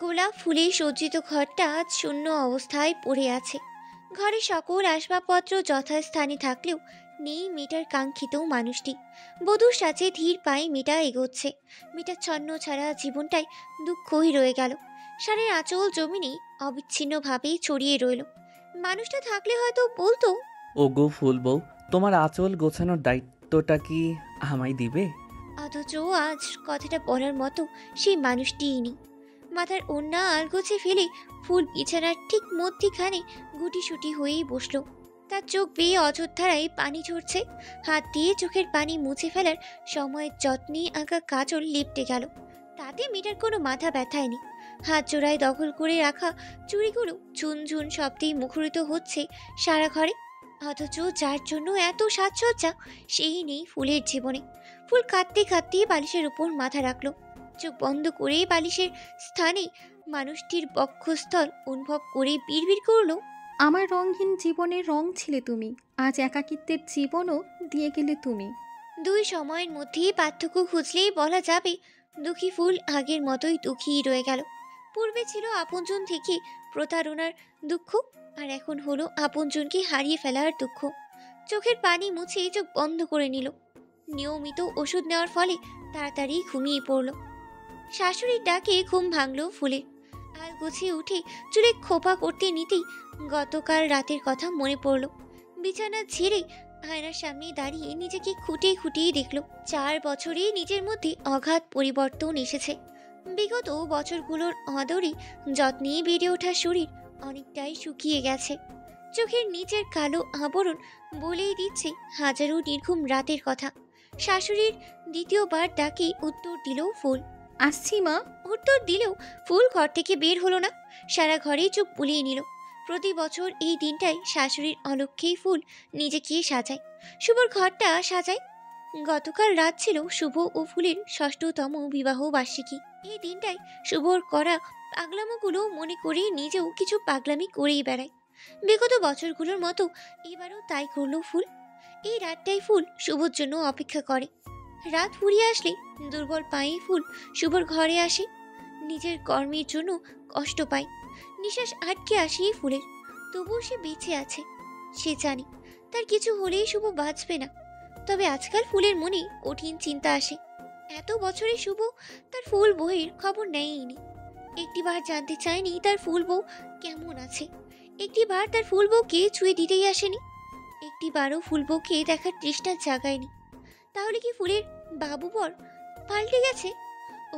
গোলাপ ফুলে সজ্জিত ঘরটা আজ শূন্য অবস্থায় পড়ে আছে। ঘরে সকল আসবাবপত্র যথাস্থানে থাকলেও নেই মেয়েটার কাঙ্ক্ষিত মানুষটি। বধূর সাজে ধীর পায়ে মেয়েটা এগোচ্ছে। মেয়েটার ছন্ন ছাড়া জীবনটাই দুঃখই রয়ে গেল। সারের আঁচল জমিনে অবিচ্ছিন্নভাবেই ছড়িয়ে রইল। মানুষটা থাকলে হয়তো বলতো, ওগো ফুল বউ, তোমার আঁচল গোছানোর দায়িত্বটা কি আমায় দিবে? অথচ আজ কথাটা বলার মতো সেই মানুষটিই নেই। মাথার ওড়না আলগোছে ফেলে ফুল বিছানার ঠিক মধ্যিখানে গুটিসুটি হয়েই বসলো। তার চোখ বেয়ে অযোধ্যারায় পানি ঝরছে। হাত দিয়ে চোখের পানি মুছে ফেলার সময় যত্নে আঁকা কাজল লিপটে গেল। তাতে মেয়েটার কোনো মাথা ব্যথায় নেই। হাত জোড়ায় দখল করে রাখা চুড়িগুলো ঝুনঝুন শব্দেই মুখরিত হচ্ছে সারা ঘরে। অথচ যার জন্য এত সাজসজ্জা সেই নেই ফুলের জীবনে। ফুল কাঁদতে কাঁদতে বালিশের উপর মাথা রাখলো। চোখ বন্ধ করে বালিশের স্থানে মানুষটির বক্ষস্থল অনুভব করে বিড়বিড় করলো, আমার রঙহীন জীবনের রং ছিলে তুমি, আজ একাকিত্বের জীবনও দিয়ে গেলে তুমি। দুই সময়ের মধ্যে পার্থক্য খুঁজলেই বলা যাবে দুঃখী ফুল আগের মতোই দুঃখীই রয়ে গেল। পূর্বে ছিল আপনজন থেকে প্রতারণার দুঃখ, আর এখন হলো আপনজনকে হারিয়ে ফেলার দুঃখ। চোখের পানি মুছে চোখ বন্ধ করে নিল। নিয়মিত ওষুধ নেওয়ার ফলে তাড়াতাড়ি ঘুমিয়ে পড়ল। শাশুড়ির ডাকে ঘুম ভাঙল ফুলের। আল গুছিয়ে উঠে চুলে খোপা করতে নিতেই গতকাল রাতের কথা মনে পড়ল। বিছানা ঝেড়ে আয়নার সামনে দাঁড়িয়ে নিজেকে খুঁটিয়ে খুঁটিয়ে দেখল। 4 বছরে নিজের মধ্যে অগাধ পরিবর্তন এসেছে। বিগত বছরগুলোর আদরে যত্নে বেড়ে ওঠা শরীর অনেকটাই শুকিয়ে গেছে। চোখের নিচের কালো আবরণ বলেই দিচ্ছে হাজারো নির্ঘুম রাতের কথা। শাশুড়ির দ্বিতীয়বার ডাকে উত্তর দিল ফুল। আসছি মা। উত্তর দিলেও ফুল ঘর থেকে বের হলো না। সারা ঘরে চোখ বুলিয়ে নিল। প্রতি বছর এই দিনটাই শাশুড়ির অলক্ষ্যেই ফুল নিজেকে সাজায়, শুভর ঘরটা সাজায়। গতকাল রাত ছিল শুভ ও ফুলের 6তম বিবাহ বার্ষিকী। এই দিনটাই শুভর করা পাগলামোগুলো মনে করে নিজেও কিছু পাগলামি করেই বেড়ায়। বিগত বছরগুলোর মতো এবারও তাই করলো ফুল। এই রাতটাই ফুল শুভর জন্য অপেক্ষা করে। রাত ফুরিয়ে আসলে দুর্বল পায়ে ফুল শুভর ঘরে আসে। নিজের কর্মের জন্য কষ্ট পায়। নিঃশ্বাস আটকে আসে ফুলের। তবুও সে বেঁচে আছে। সে জানে তার কিছু হলেই শুভ বাঁচবে না। তবে আজকাল ফুলের মনে কঠিন চিন্তা আসে। এত বছরে শুভ তার ফুল বউয়ের খবর নেয়নি। একটিবার জানতে চায়নি তার ফুল বউ কেমন আছে। একটিবার তার ফুল বউকে ছুঁয়ে দিতেই আসেনি। একটিবারও ফুল বউকে দেখার তৃষ্ণা জাগায়নি। তাহলে কি ফুলের বাবু বর পাল্টে গেছে?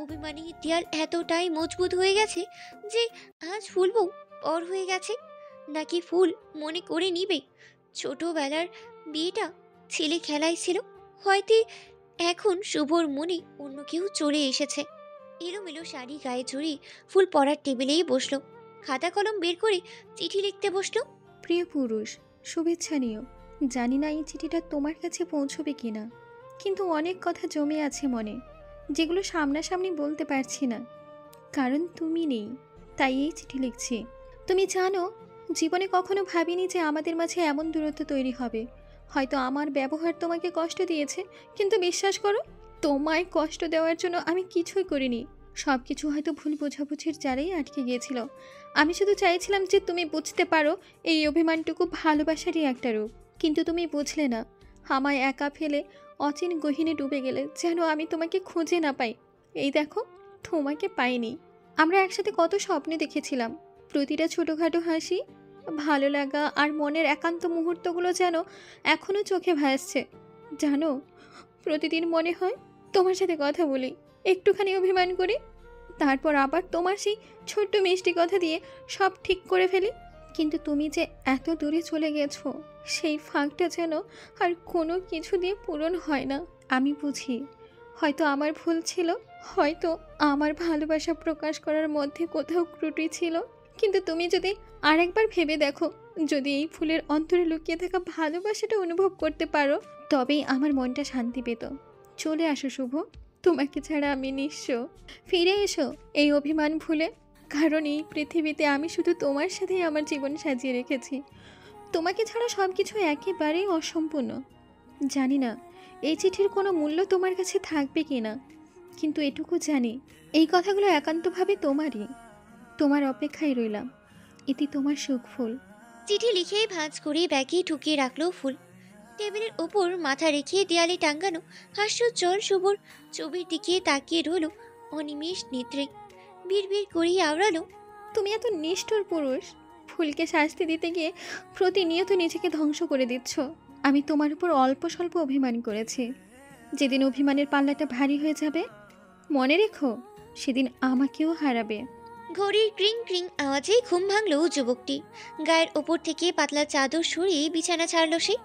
অভিমানী দেয়াল এতটাই মজবুত হয়ে গেছে যে আজ ফুল বউ পর হয়ে গেছে? নাকি ফুল মনে করে নিবে ছোটবেলার বিয়েটা ছেলে খেলাই ছিল? হয়তো এখন শুভর মনে অন্য কেউ চলে এসেছে। এলোমেলো শাড়ি গায়ে জড়িয়ে ফুল পড়ার টেবিলেই বসলো। খাতা কলম বের করে চিঠি লিখতে বসলো। প্রিয় পুরুষ, শুভেচ্ছা নিও। জানি না এই চিঠিটা তোমার কাছে পৌঁছবে কিনা, কিন্তু অনেক কথা জমে আছে মনে, যেগুলো সামনাসামনি বলতে পারছি না, কারণ তুমি নেই। তাই এই চিঠি লিখছি। তুমি জানো, জীবনে কখনো ভাবিনি যে আমাদের মাঝে এমন দূরত্ব তৈরি হবে। হয়তো আমার ব্যবহার তোমাকে কষ্ট দিয়েছে, কিন্তু বিশ্বাস করো, তোমায় কষ্ট দেওয়ার জন্য আমি কিছুই করিনি। সব কিছু হয়তো ভুল বোঝাবুঝির জারেই আটকে গিয়েছিল। আমি শুধু চাইছিলাম যে তুমি বুঝতে পারো এই অভিমানটুকু ভালোবাসারই একটা রূপ। কিন্তু তুমি বুঝলে না। আমায় একা ফেলে অচিন গহীনে ডুবে গেলে, যেন আমি তোমাকে খুঁজে না পাই। এই দেখো, তোমাকে পাইনি। আমরা একসাথে কত স্বপ্ন দেখেছিলাম। প্রতিটা ছোটোখাটো হাসি, ভালো লাগা আর মনের একান্ত মুহূর্তগুলো যেন এখনও চোখে ভাসছে। জানো, প্রতিদিন মনে হয় তোমার সাথে কথা বলি, একটুখানি অভিমান করি, তারপর আবার তোমার সেই ছোট্ট মিষ্টি কথা দিয়ে সব ঠিক করে ফেলি। কিন্তু তুমি যে এত দূরে চলে গেছো, সেই ফাঁকটা যেন আর কোনো কিছু দিয়ে পূরণ হয় না। আমি বুঝি, হয়তো আমার ভুল ছিল, হয়তো আমার ভালোবাসা প্রকাশ করার মধ্যে কোথাও ত্রুটি ছিল। কিন্তু তুমি যদি আরেকবার ভেবে দেখো, যদি এই ফুলের অন্তরে লুকিয়ে থাকা ভালোবাসাটা অনুভব করতে পারো, তবেই আমার মনটা শান্তি পেত। চলে আসো শুভ, তোমাকে ছাড়া আমি নিঃস্ব। ফিরে এসো এই অভিমান ভুলে, কারণ এই পৃথিবীতে আমি শুধু তোমার সাথেই আমার জীবন সাজিয়ে রেখেছি। তোমাকে ছাড়া সব কিছু একেবারেই অসম্পূর্ণ। জানি না এই চিঠির কোনো মূল্য তোমার কাছে থাকবে কি না, কিন্তু এটুকু জানি, এই কথাগুলো একান্তভাবে তোমারই। তোমার অপেক্ষায় রইলাম। এটি তোমার সুখ ফুল। চিঠি লিখে ভাঁজ করে ব্যাগে ঢুকিয়ে রাখলো ফুল। টেবিলের ওপর মাথা রেখে দেয়ালে টাঙ্গানো হাস্যোজ্জ্বল শুভর ছবির দিকে তাকিয়ে রইল অনিমেষ নেত্রে। বিড়বিড় করিয়ে আওড়ালো, তুমি এত নিষ্ঠুর পুরুষ। ফুলকে শাস্তি দিতে গিয়ে প্রতিনিয়ত নিজেকে ধ্বংস করে দিচ্ছ। আমি তোমার উপর অল্প স্বল্প অভিমান করেছি। যেদিন অভিমানের পাল্লাটা ভারী হয়ে যাবে, মনে রেখো সেদিন আমাকেও হারাবে। ঘড়ির ক্রিং ক্রিং আওয়াজে ঘুম ভাঙল যুবকটি। গায়ের ওপর থেকে পাতলা চাদর সরিয়ে বিছানা ছাড়ল সে।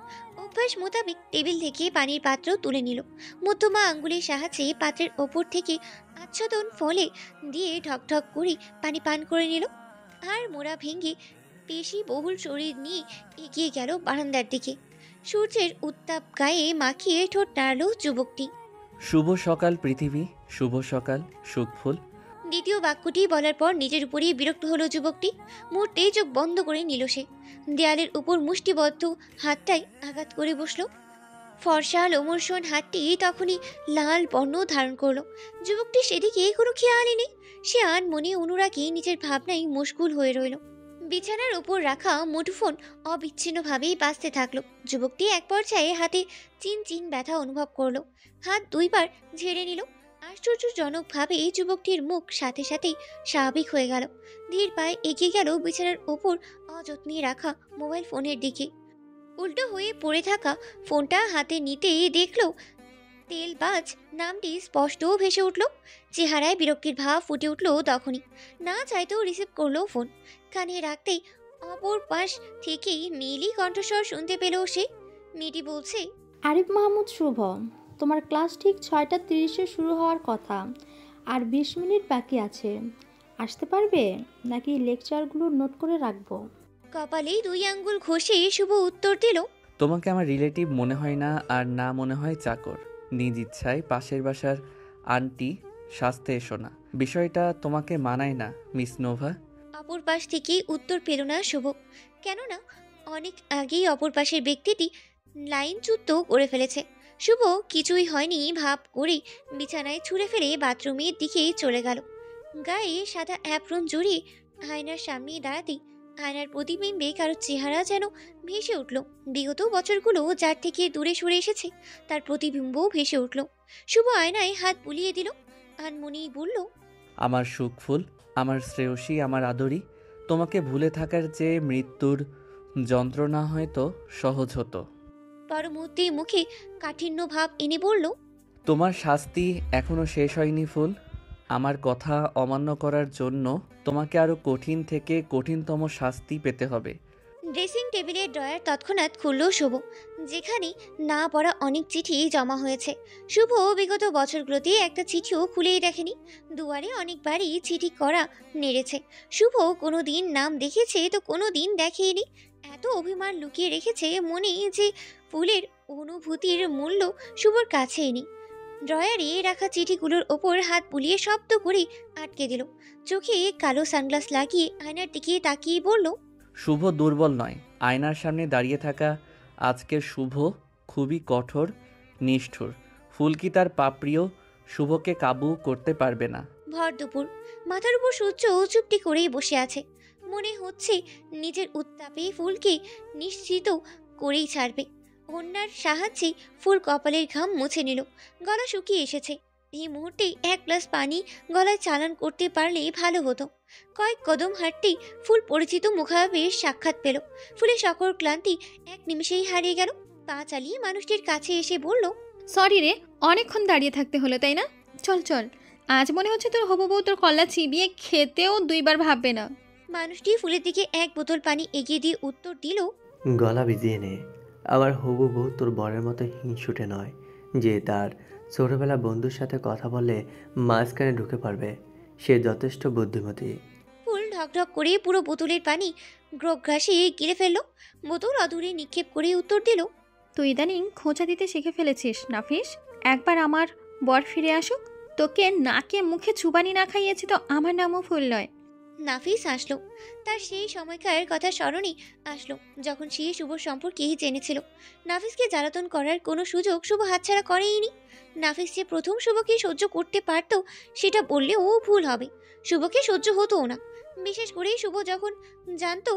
অভ্যাস মোতাবেক টেবিল থেকে পানির পাত্র তুলে নিল। মধ্যমা আঙ্গুলের সাহায্যে পাত্রের ওপর থেকে আচ্ছাদন ফলে দিয়ে ঢকঢক করে পানি পান করে নিল। আর মোড়া ভেঙে পেশি বহুল শরীর নিয়ে এগিয়ে গেল বারান্দার দিকে। সূর্যের উত্তাপ গায়ে মাখিয়ে ঠোঁট নাড়ল যুবকটি। শুভ সকাল পৃথিবী, শুভ সকাল সুখফুল। দ্বিতীয় বাক্যটি বলার পর নিজের উপরেই বিরক্ত হলো যুবকটি। মুহূর্তেই চোখ বন্ধ করে নিল সে। দেয়ালের উপর মুষ্টিবদ্ধ হাতটাই আঘাত করে বসলো। ফর্সা লোমর্ষণ হাতটি তখনই লাল বর্ণ ধারণ করলো। যুবকটি সেদিকে কোনো খেয়ালই নেই। সে মনে অনুরাগে নিজের ভাবনায় মশগুল হয়ে রইল। বিছানার উপর রাখা মুঠোফোন অবিচ্ছিন্নভাবেই বাজতে থাকলো। যুবকটি এক পর্যায়ে হাতে চিন চিন ব্যথা অনুভব করলো। হাত দুইবার ঝেড়ে নিল। আশ্চর্যজনকভাবে যুবকটির মুখ সাথে সাথেই স্বাভাবিক হয়ে গেল। ধীর পায়ে এগিয়ে গেল বিছানার ওপর অযত্নে রাখা মোবাইল ফোনের দিকে। উল্টো হয়ে পড়ে থাকা ফোনটা হাতে নিতেই দেখলো তেলবাজ নামটি স্পষ্ট ভেসে উঠল। চেহারায় বিরক্তির ভাব ফুটে উঠল তখনই। না চাইতেও রিসিভ করলো ফোন। কানে রাখতেই অপর পাশ থেকেই মেয়েলি কণ্ঠস্বর শুনতে পেল সে। মেয়েটি বলছে, আরিফ মাহমুদ শুভ, তোমার ক্লাস ঠিক 6:30-এ শুরু হওয়ার কথা, আর 20 মিনিট বাকি আছে। আসতে পারবে নাকি লেকচারগুলো নোট করে রাখবো? কপালে দুই আঙ্গুল ঘষে শুভ উত্তর দিল, তোমাকে আমার রিলেটিভ মনে হয় না, আর না মনে হয় চাকর। নিজ ইচ্ছায় পাশের বাসার আন্টি সাজতে এসো না। বিষয়টা তোমাকে মানায় না মিস নোভা। অপর পাশ থেকে উত্তর পেল না শুভ। কেননা অনেক আগেই অপর পাশের ব্যক্তিটি লাইনচ্যুত করে ফেলেছে। শুভ কিছুই হয়নি ভাব করে বিছানায় ছুঁড়ে ফেলে বাথরুমের দিকে চলে গেল। গায়ে সাদা অ্যাপ্রন জড়িয়ে আয়নার সামনে দাঁড়াতেই আয়নার প্রতিবিম্বে কারো চেহারা যেন ভেসে উঠল। বিগত বছরগুলো যার থেকে দূরে সরে এসেছে তার প্রতিবিম্বও ভেসে উঠল। শুভ আয়নায় হাত বুলিয়ে দিল। আনমনি বলল, আমার সুখফুল, আমার শ্রেয়সী, আমার আদরি, তোমাকে ভুলে থাকার চেয়ে মৃত্যুর যন্ত্রণা হয়তো সহজ হতো। পর মুহূর্তে মুখে কাঠিন্য ভাব এনে বলল, তোমার শাস্তি এখনো শেষ হয়নি ফুল। আমার কথা অমান্য করার জন্য তোমাকে আরো কঠিন থেকে কঠিনতম শাস্তি পেতে হবে। ড্রেসিং টেবিলের ড্রয়ার তৎক্ষণাৎ খুলল শুভ, যেখানে না পড়া অনেক চিঠি জমা হয়েছে। শুভ বিগত বছরগুলোতে একটা চিঠিও খুলেই দেখেনি। দুয়ারে অনেকবারই চিঠি করা নেড়েছে। শুভ কোনো দিন নাম দেখেছে তো কোনো দিন দেখেনি। এত অভিমান লুকিয়ে রেখেছে মনে যে ফুলের অনুভূতির মূল্য শুভর কাছেই নেই। ড্রয়ারে রাখা চিঠিগুলোর ওপর হাত বুলিয়ে শব্দ করে আটকে দিল। চোখে কালো সানগ্লাস লাগিয়ে আয়নার দিকে তাকিয়ে বলল, শুভ দুর্বল নয়। আয়নার সামনে দাঁড়িয়ে থাকা আজকের শুভ খুবই কঠোর, নিষ্ঠুর। ফুল কি তার পাপড়িও শুভকে কাবু করতে পারবে না। ভর দুপুর, মাথার উপর সূর্য চুপটি করেই বসে আছে। মনে হচ্ছে নিজের উত্তাপে ফুলকে নিশ্চিত করেই ছাড়বে। অন্যার সাহায্যে ফুল কপালের ঘাম মুছে নিল। গলা শুকিয়ে এসেছে। এই মুহূর্তে এক গ্লাস পানি গলায় চালান করতে পারলে ভালো হতো। কয়েক কদম হাঁটতেই ফুল পরিচিত মুখাবের সাক্ষাৎ পেল। ফুলের সকল ক্লান্তি এক নিমিষেই হারিয়ে গেল। পা চালিয়ে মানুষটির কাছে এসে বলল, সরি রে, অনেকক্ষণ দাঁড়িয়ে থাকতে হলো তাই না? চল চল, আজ মনে হচ্ছে তোর হবু বউ তোর কল্লা চিবিয়ে খেতেও দুইবার ভাববে না। মানুষটি ফুলের দিকে এক বোতল পানি এগিয়ে দিয়ে উত্তর দিল, গলা ভিজিয়ে নে। আমার হবু বউ তোর বরের মতো হিংসুটে নয় যে তার ছোটবেলা বন্ধুর সাথে কথা বলে মাঝখানে ঢুকে পড়বে। সে যথেষ্ট বুদ্ধিমতী। ফুল ঢকঢক করে পুরো বোতলের পানি গ্রগ্রাসে গিলে ফেলল। বোতল অদূরে নিক্ষেপ করে উত্তর দিল, তুই ইদানিং খোঁচা দিতে শিখে ফেলেছিস নাফিস। একবার আমার বর ফিরে আসুক, তোকে নাকে মুখে চুবানি না খাইয়েছি তো আমার নামও ফুল নয়। নাফিস হাসলো। তার সেই সময়কার কথা স্মরণে আসলো যখন সে শুভর সম্পর্কে জেনেছিল। নাফিসকে জ্বালাতন করার কোনো সুযোগ শুভ হাতছাড়া করেইনি। নাফিস যে প্রথম শুভকে সহ্য করতে পারত সেটা বললেও ভুল হবে। শুভকে সহ্য হতোও না। বিশেষ করে শুভ যখন জানতো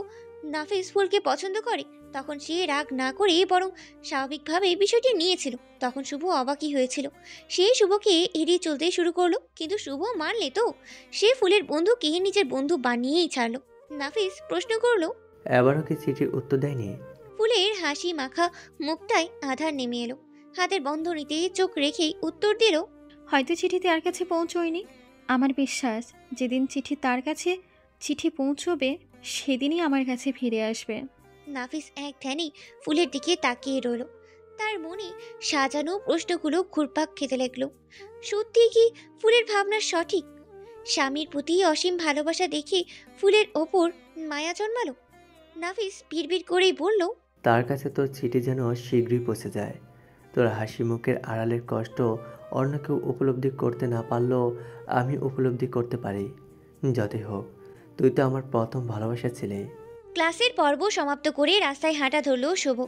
নাফিস ফুলকে পছন্দ করে, তখন সে রাগ না করে বরং স্বাভাবিকভাবে বিষয়টি নিয়েছিল। তখন শুভ অবাকই হয়েছিল। সে শুভকে এড়িয়ে চলতে শুরু করলো, কিন্তু শুভ মানলে তো। সে ফুলের বন্ধুকে নিজের বন্ধু বানিয়েই ছাড়লো। নাফিস প্রশ্ন করলো, এবারও কি চিঠির উত্তর দেয়নি? ফুলের হাসি মাখা মুখটায় আধার নেমে এলো। হাতের বন্ধনীতে চোখ রেখেই উত্তর দিল, হয়তো চিঠি তার কাছে পৌঁছয়নি। আমার বিশ্বাস যেদিন তার কাছে চিঠি পৌঁছবে সেদিনই আমার কাছে ফিরে আসবে। নাফিস এক ধ্যানে ফুলের দিকে তাকিয়ে রইল। তার মনে সাজানো প্রশ্নগুলো ঘুরপাক খেতে লাগলো। সত্যি কি ফুলের ভাবনা সঠিক? স্বামীর প্রতি অসীম ভালোবাসা দেখে ফুলের ওপর মায়া জন্মালো। নাফিস বিড়বিড় করেই বলল, তার কাছে তোর চিঠি যেন শীঘ্রই পৌঁছে যায়। তোর হাসি মুখের আড়ালের কষ্ট অন্য কেউ উপলব্ধি করতে না পারলেও আমি উপলব্ধি করতে পারি। যতই হোক, তুই তো আমার প্রথম ভালোবাসা ছিলে। ক্লাসের পর্ব সমাপ্ত করে রাস্তায় হাঁটা ধরলো শুভ।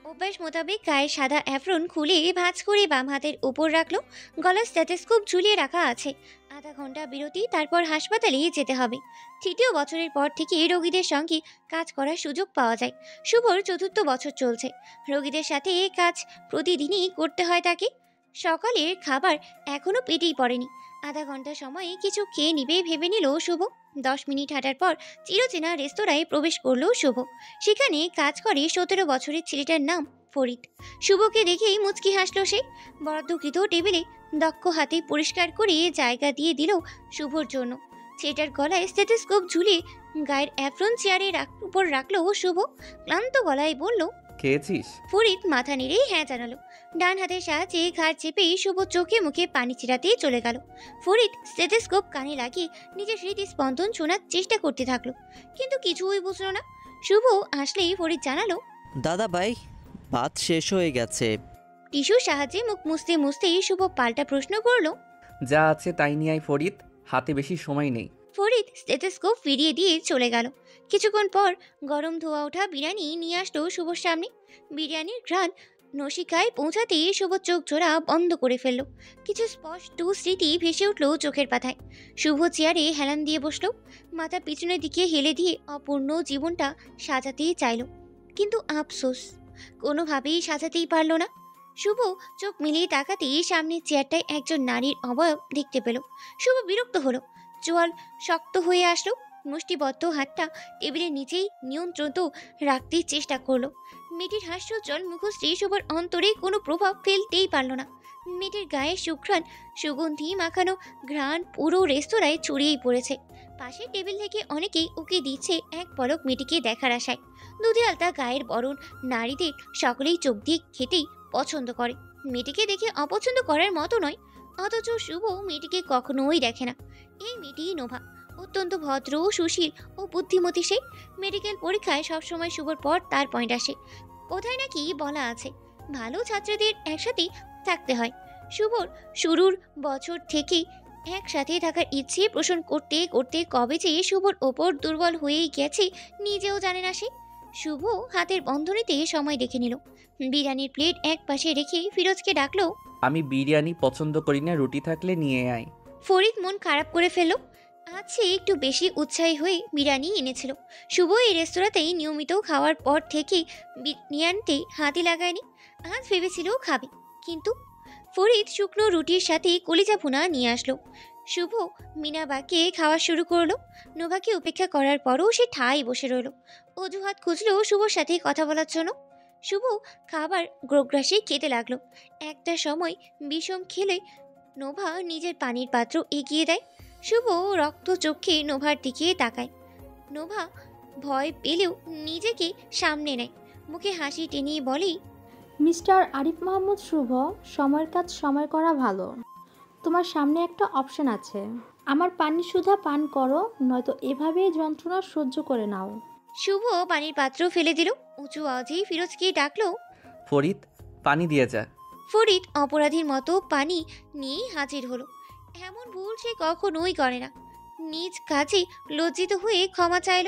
অভ্যাস মোতাবেক গায়ের সাদা অ্যাফরন খুলে ভাঁজ করে বাম হাতের উপর রাখলো। গলার স্টেথোস্কোপ ঝুলিয়ে রাখা আছে। আধা ঘন্টা বিরতি, তারপর হাসপাতালে যেতে হবে। ৩য় বছরের পর থেকে রোগীদের সঙ্গে কাজ করার সুযোগ পাওয়া যায়। শুভর ৪র্থ বছর চলছে। রোগীদের সাথে কাজ প্রতিদিনই করতে হয় তাকে। সকালের খাবার এখনো পেটেই পড়েনি। আধা ঘন্টা সময়ে কিছু খেয়ে নিবে ভেবে নিল শুভ। 10 মিনিট হাঁটার পর চিরচেনা রেস্তোরাঁয় প্রবেশ করলো শুভ। সেখানে কাজ করে 17 বছরের ছেলেটার নাম ফরিদ। শুভকে দেখেই মুচকি হাসলো সে। বরাদ্দকৃত টেবিলে দক্ষ হাতে পরিষ্কার করে জায়গা দিয়ে দিল শুভর জন্য। ছেলেটার গলায় স্টেথোস্কোপ ঝুলিয়ে গায়ের অ্যাপ্রন চেয়ারের উপর রাখলো শুভ। ক্লান্ত গলায় বলল, খেয়েছিস? ফরিদ মাথা নেড়ে হ্যাঁ জানালো। ডান হাতের সাহায্যে ঘাড় চেপেই শুভ চোখে মুখে পানি ছিটাতেই চলে গেল। ফরিদ স্টেথোস্কোপ কানে লাগিয়ে নিজের হৃদস্পন্দন শোনার চেষ্টা করতে থাকলো, কিন্তু কিছুই বুঝলো না। শুভ আসলেই ফরিদ জানালো, দাদা ভাই, ভাত শেষ হয়ে গেছে। টিস্যুর সাহায্যে মুখ মুছতে মুছতেই শুভ পাল্টা প্রশ্ন করলো। যা আছে তাই নিয়ে আয় ফরিদ, হাতে বেশি সময় নেই। ফরিদ স্টেথোস্কোপ ফিরিয়ে দিয়ে চলে গেল। কিছুক্ষণ পর গরম ধোয়া ওঠা বিরিয়ানি নিয়ে আসলো শুভর সামনে। বিরিয়ানির ঘ্রাণ নসিকায় পৌঁছাতেই শুভ চোখ জোড়া বন্ধ করে ফেলল। কিছু স্পষ্ট স্মৃতি ভেসে উঠল চোখের পাতায়। শুভ চেয়ারে হেলান দিয়ে বসলো। মাথা পিছনের দিকে হেলে দিয়ে অপূর্ণ জীবনটা সাজাতেই চাইল, কিন্তু আফসোস কোনোভাবেই সাজাতেই পারল না। শুভ চোখ মিলিয়ে তাকাতেই সামনের চেয়ারটায় একজন নারীর অবয়ব দেখতে পেল। শুভ বিরক্ত হলো। চোয়াল শক্ত হয়ে আসলো। মুষ্টিবদ্ধ হাতটা টেবিলের নিচেই নিয়ন্ত্রিত রাখতে চেষ্টা করলো। মেয়েটির হাস্যজ্জ্বল মুখশ্রী শুভর অন্তরে কোনো প্রভাব ফেলতেই পারল না। মেয়েটির গায়ে সুঘ্রাণ সুগন্ধি মাখানো ঘ্রাণ পুরো রেস্তোরাঁয় ছড়িয়েই পড়েছে। পাশের টেবিল থেকে অনেকেই উকি দিচ্ছে এক পলক মেয়েটিকে দেখার আশায়। দুধে আলতা গায়ের বরণ নারীদের সকলেই চোখ দিয়ে খেতেই পছন্দ করে। মেয়েটিকে দেখে অপছন্দ করার মতো নয়, অথচ শুভ মেয়েটিকে কখনোই দেখে না। এই মেয়েটি নোভা, অত্যন্ত ভদ্র, সুশীল ও বুদ্ধিমতী সে। মেডিকেল পরীক্ষায় সবসময় শুভর পর তার পয়েন্ট আসে। কোথায় নাকি বলা আছে ভালো ছাত্রদের একসাথেই থাকতে হয়। শুভর শুরুর বছর থেকেই একসাথে থাকার ইচ্ছে পোষণ করতে করতে কবে যে শুভর ওপর দুর্বল হয়েই গেছে নিজেও জানে না সে। শুভ হাতের বন্ধনীতে সময় দেখে নিল। বিরিয়ানির প্লেট এক পাশে রেখে ফিরোজকে ডাকলো। আমি বিরিয়ানি পছন্দ করি না, রুটি থাকলে নিয়ে আয়। ফরিদ মন খারাপ করে ফেলল। আজ সে একটু বেশি উৎসাহী হয়ে বিরিয়ানি এনেছিল। শুভ এই রেস্তোরাঁতেই নিয়মিত খাওয়ার পর থেকেই বিরিয়ানিতে হাতে লাগায়নি। আজ ভেবেছিল খাবে, কিন্তু ফরিদ শুকনো রুটির সাথে কলিজা ভুনা নিয়ে আসলো। শুভ মিনাবাকে খাওয়া শুরু করলো। নোভাকে উপেক্ষা করার পরও সে ঠায় বসে রইল। অজুহাত খুঁজলো শুভর সাথে কথা বলার জন্য। শুভ খাবার গ্রগ্রাসে খেতে লাগলো। একটা সময় বিষম খেলে নোভা নিজের পানির পাত্র এগিয়ে দেয়। শুভ রক্ত চোখে নোভার দিকে তাকায়। নোভা ভয় পেলেও নিজেকে সামনে নেয়। মুখে হাসি টেনে বলেই, মিস্টার আরিফ মাহমুদ শুভ, সময়ের কাজ সময় করা ভালো। তোমার সামনে একটা অপশন আছে, আমার পানি সুধা পান করো, নয়তো এভাবেই যন্ত্রণা সহ্য করে নাও। শুভ পানির পাত্র ফেলে দিল। উঁচু আওয়াজে ফিরোজকে ডাকলো। ফরিদ, পানি দিয়ে যা। ফরিদ অপরাধীর মতো পানি নিয়ে হাজির হলো। এমন ভুল সে কখনোই করে না। নিজ কাজে লজ্জিত হয়ে ক্ষমা চাইল।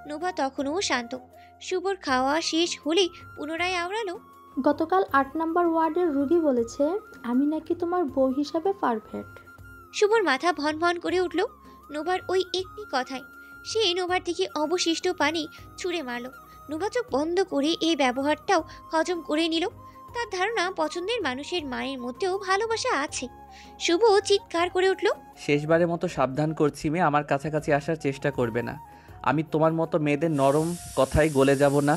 নোভা তখনও শান্ত। শুভর খাওয়া শেষ হলে পুনরায় আওড়ালো। গতকাল 8 নম্বর ওয়ার্ডের রুগী বলেছে আমি নাকি তোমার বউ হিসাবে পারফেক্ট। শুভর মাথা ভন ভন করে উঠল নোভার ওই একটি কথায়। সে নোভার দিকে অবশিষ্ট পানি ছুঁড়ে মারল। নোভা চোখ বন্ধ করে এই ব্যবহারটাও হজম করে নিল। তার ধারণা পছন্দের মানুষের মায়ের মধ্যেও ভালোবাসা আছে। শুভ চিৎকার করে উঠল, শেষবারের মতো সাবধান করছি মেয়ে, আমার কাছাকাছি আসার চেষ্টা করবে না। আমি তোমার মতো মেয়েদের নরম কথায় গলে যাব না।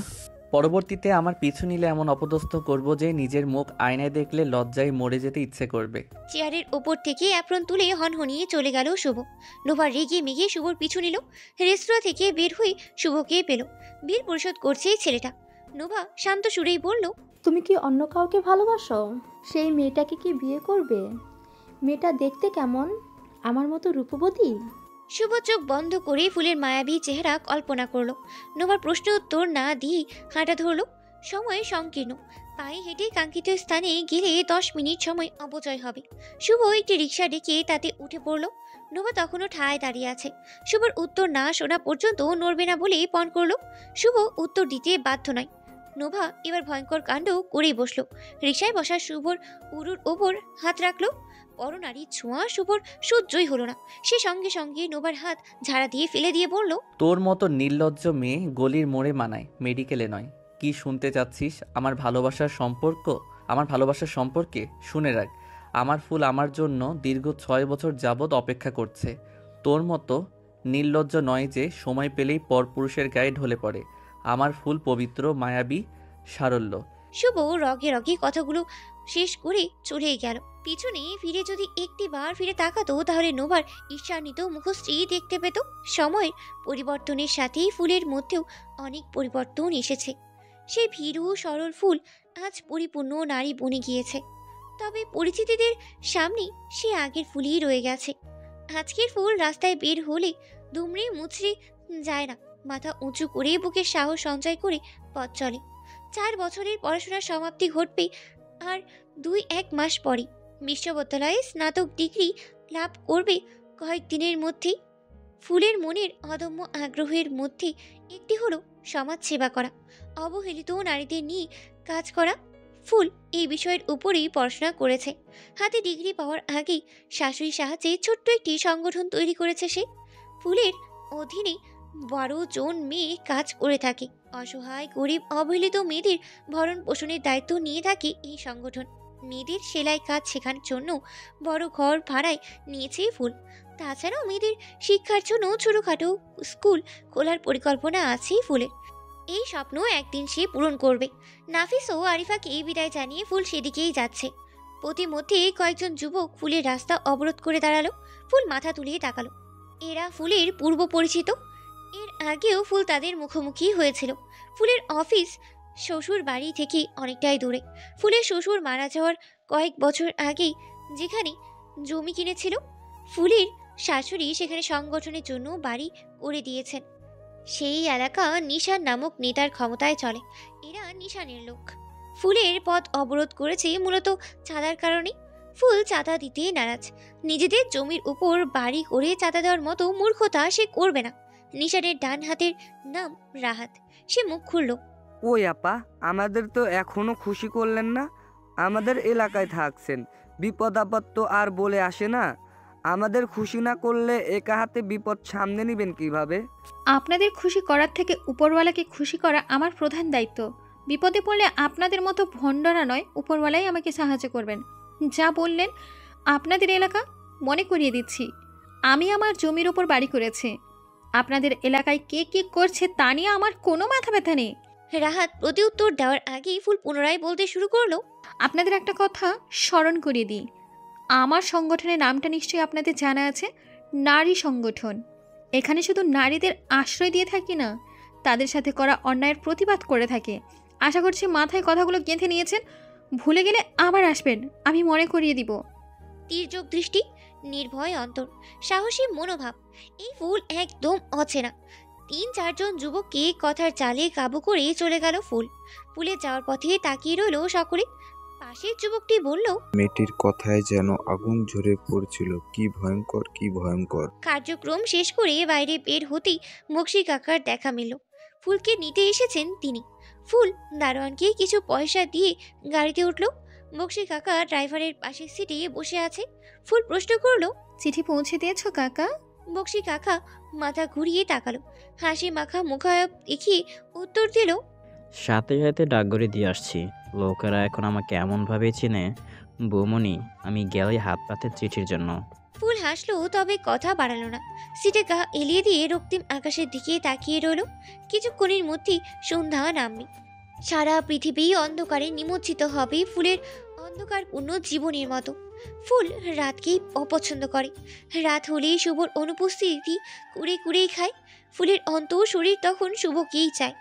পরবর্তীতে আমার পিছু নিলে এমন অপদস্থ করব যে নিজের মুখ আয়নায় দেখলে লজ্জায় মরে যেতে ইচ্ছে করবে। চেয়ারের ওপর থেকে অ্যাপ্রন তুলে হনহনিয়ে চলে গেল শুভ। নোভা রেগে মেগে শুভর পিছু নিল। রেস্তোরাঁ থেকে বের হয়ে শুভকে পেল। বিল পরিশোধ করছে ছেলেটা। নোভা শান্ত সুরেই বলল, তুমি কি অন্য কাউকে ভালোবাসো? সেই মেয়েটাকে কি বিয়ে করবে? মেয়েটা দেখতে কেমন? আমার মতো রূপবতী? শুভ চোখ বন্ধ করে ফুলের মায়াবী চেহারা কল্পনা করলো। নোভার প্রশ্ন উত্তর না দিয়ে হাঁটা ধরলো। সময় সংকীর্ণ। পায়ে হেঁটে কাঙ্ক্ষিত স্থানে গেলে 10 মিনিট সময় অপচয় হবে। শুভ একটি রিক্সা ডেকে তাতে উঠে পড়ল। নোভা তখনও ঠায় দাঁড়িয়ে আছে। শুভর উত্তর না শোনা পর্যন্ত নড়বে না বলে পণ করলো। শুভ উত্তর দিতে বাধ্য নয়। নোভা এবার ভয়ঙ্কর কাণ্ড করেই বসলো। রিক্সায় বসা শুভর উরুর ওপর হাত রাখলো। পরনারী ছোঁয়া শুভর সহ্যই হলো না। সে সঙ্গে সঙ্গে নোভার হাত ঝাড়া দিয়ে ফেলে দিয়ে বলল, তোর মতো নির্লজ্জ মেয়ে গলির মোড়ে মানায়, মেডিকেলে নয়। কি শুনতে চাচ্ছিস আমার ভালোবাসার সম্পর্ক? আমার ভালোবাসার সম্পর্কে শুনে রাখ, আমার ফুল আমার জন্য দীর্ঘ 6 বছর যাবৎ অপেক্ষা করছে। তোর মতো নির্লজ্জ নয় যে সময় পেলেই পরপুরুষের গায়ে ঢলে পড়ে। আমার ফুল পবিত্র, মায়াবী, সারল্য। শুভ রগে রগে কথাগুলো শেষ করে চলেই গেল। পিছনে ফিরে যদি একটি বার ফিরে তাকাতো তাহলে নোভার ঈর্ষান্বিত মুখশ্রী দেখতে পেত। সময়ের পরিবর্তনের সাথেই ফুলের মধ্যেও অনেক পরিবর্তন এসেছে। সেই ভীরু সরল ফুল আজ পরিপূর্ণ নারী বনে গিয়েছে। তবে পরিচিতিদের সামনে সে আগের ফুলই রয়ে গেছে। আজকের ফুল রাস্তায় বের হলে দুমড়ে মুচড়ে যায় না, মাথা উঁচু করে বুকে সাহস সঞ্চয় করে পথ চলে। 4 বছরের পড়াশোনার সমাপ্তি ঘটবে আর 2-1 মাস পরে। বিশ্ববিদ্যালয়ে স্নাতক ডিগ্রি লাভ করবে কয়েকদিনের মধ্যেই। ফুলের মনের অদম্য আগ্রহের মধ্যে একটি হলো সমাজ সেবা করা, অবহেলিত নারীদের নিয়ে কাজ করা। ফুল এই বিষয়ের উপরেই পড়াশোনা করেছে। হাতে ডিগ্রি পাওয়ার আগেই শাশুড়ির সাহায্যে ছোট্ট একটি সংগঠন তৈরি করেছে সে। ফুলের অধীনে 12 জন মেয়ে কাজ করে থাকে। অসহায় গরিব অবহেলিত মেয়েদের ভরণ পোষণের দায়িত্ব নিয়ে থাকে এই সংগঠন। মেয়েদের সেলাই কাজ শেখানোর জন্য বড় ঘর ভাড়ায় নিয়েছে ফুল। তাছাড়াও মেয়েদের শিক্ষার জন্য ছোটোখাটো স্কুল খোলার পরিকল্পনা আছে ফুলের। এই স্বপ্ন একদিন সে পূরণ করবে। নাফিস ও আরিফাকে বিদায় জানিয়ে ফুল সেদিকেই যাচ্ছে। প্রতিমধ্যে কয়েকজন যুবক ফুলের রাস্তা অবরোধ করে দাঁড়ালো। ফুল মাথা তুলিয়ে তাকালো। এরা ফুলের পূর্ব পরিচিত। এর আগেও ফুল তাদের মুখোমুখি হয়েছিল। ফুলের অফিস শ্বশুর বাড়ি থেকে অনেকটাই দূরে। ফুলের শ্বশুর মারা যাওয়ার কয়েক বছর আগেই যেখানে জমি কিনেছিল, ফুলের শাশুড়ি সেখানে সংগঠনের জন্য বাড়ি করে দিয়েছেন। সেই এলাকা নিশান নামক নেতার ক্ষমতায় চলে। এরা নিশানের লোক। ফুলের পথ অবরোধ করেছে মূলত চাঁদার কারণে। ফুল চাঁদা দিতে নারাজ। নিজেদের জমির উপর বাড়ি করে চাঁদা দেওয়ার মতো মূর্খতা সে করবে না। নিশানের ডান হাতের নাম রাহাত। সে মুখ খুলল, ওই আপা, আমাদের তো এখনো খুশি করলেন না। আমাদের এলাকায় থাকছেন, বিপদ আপদ তো আর বলে আসে না। আমাদের খুশি না করলে একা হাতে বিপদ সামনে নেবেন কিভাবে? আপনাদের খুশি করার থেকে উপরওয়ালাকে খুশি করা আমার প্রধান দায়িত্ব। বিপদে পড়লে আপনাদের মতো ভণ্ডরা নয়, উপরওয়ালাই আমাকে সাহায্য করবেন। যা বললেন আপনাদের এলাকা, মনে করিয়ে দিচ্ছি আমি আমার জমির ওপর বাড়ি করেছি। আপনাদের এলাকায় কে কী করছে তা নিয়ে আমার কোনো মাথা ব্যথা নেই। রাহাত প্রতি উত্তর দেওয়ার আগেই ফুল পুনরায় বলতে শুরু করলো, আপনাদের একটা কথা স্মরণ করিয়ে দিই। আমার সংগঠনের নামটা নিশ্চয়ই আপনাদের জানা আছে, নারী সংগঠন। এখানে শুধু নারীদের আশ্রয় দিয়ে থাকি না, তাদের সাথে করা অন্যায়ের প্রতিবাদ করে থাকে। আশা করছি মাথায় কথাগুলো গেঁথে নিয়েছেন। ভুলে গেলে আবার আসবেন, আমি মনে করিয়ে দিব। তীর্যক দৃষ্টি, নির্ভয় অন্তর, সাহসী মনোভাব। এই ফুল একদম অচেনা। 3-4 জন যুবককে কথার চালে কাবু করে চলে গেল ফুল। ফুলে যাওয়ার পথে তাকিয়ে রইল সকলে। পাশের যুবকটি বলল, মেয়েটির কথায় যেন আগুন ঝরে পড়ছিল। কি ভয়ঙ্কর, কি ভয়ঙ্কর। কার্যক্রম শেষ করে বাইরে বের হতেই বক্সি কাকার দেখা মিলল। ফুলকে নিতে এসেছেন তিনি। ফুল দারোয়ানকে কিছু পয়সা দিয়ে গাড়িতে উঠল। বক্সি কাকা ড্রাইভারের পাশের সিটে বসে আছে। ফুল প্রশ্ন করলো, চিঠি পৌঁছে দিয়েছ কাকা? বক্সি কাকা মাথা ঘুরিয়ে তাকালো, হাসি মাখা মুখায়ব দেখিয়ে উত্তর দিল, সাথে সাথে ডাকঘরে দিয়ে আসছি। লোকেরা এখন আমাকে এমনভাবেই চেনে, বৌমনি আমি গেলেই হাত পাতে চিঠির জন্য। ফুল হাসলো, তবে কথা বাড়ালো না। সিটে গা এলিয়ে দিয়ে রক্তিম আকাশের দিকে তাকিয়ে রইল। কিছুক্ষণের মধ্যেই সন্ধ্যা নামবে, সারা পৃথিবী অন্ধকারে নিমজ্জিত হবে ফুলের অন্ধকারপূর্ণ জীবনের মতো। ফুল রাতকেই অপছন্দ করে। রাত হলেই শুভর অনুপস্থিতি কুড়ে কুড়েই খায়। ফুলের অন্তর শরীর তখন শুভকেই চায়।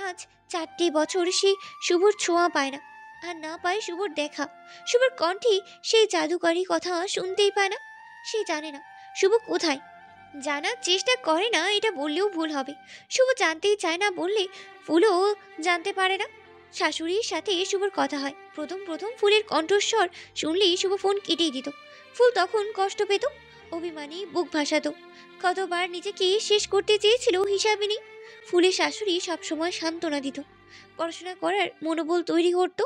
আজ 4টে বছর সে শুভর ছোঁয়া পায় না, আর না পায় শুভর দেখা। শুভর কণ্ঠে সেই জাদুকরী কথা শুনতেই পায় না। সে জানে না শুভ কোথায়, জানার চেষ্টা করে না, এটা বললেও ভুল হবে। শুভ জানতেই চায় না বললে ফুলও জানতে পারে না। শাশুড়ির সাথে শুভর কথা হয়। প্রথম প্রথম ফুলের কণ্ঠস্বর শুনলেই শুভ ফোন কেটেই দিত। ফুল তখন কষ্ট পেত, অভিমানী বুক ভাসাতো। কতবার নিজেকে শেষ করতে চেয়েছিল হিসাবে নেই। ফুলের শাশুড়ি সবসময় সান্ত্বনা দিত, পড়াশোনা করার মনোবল তৈরি করত।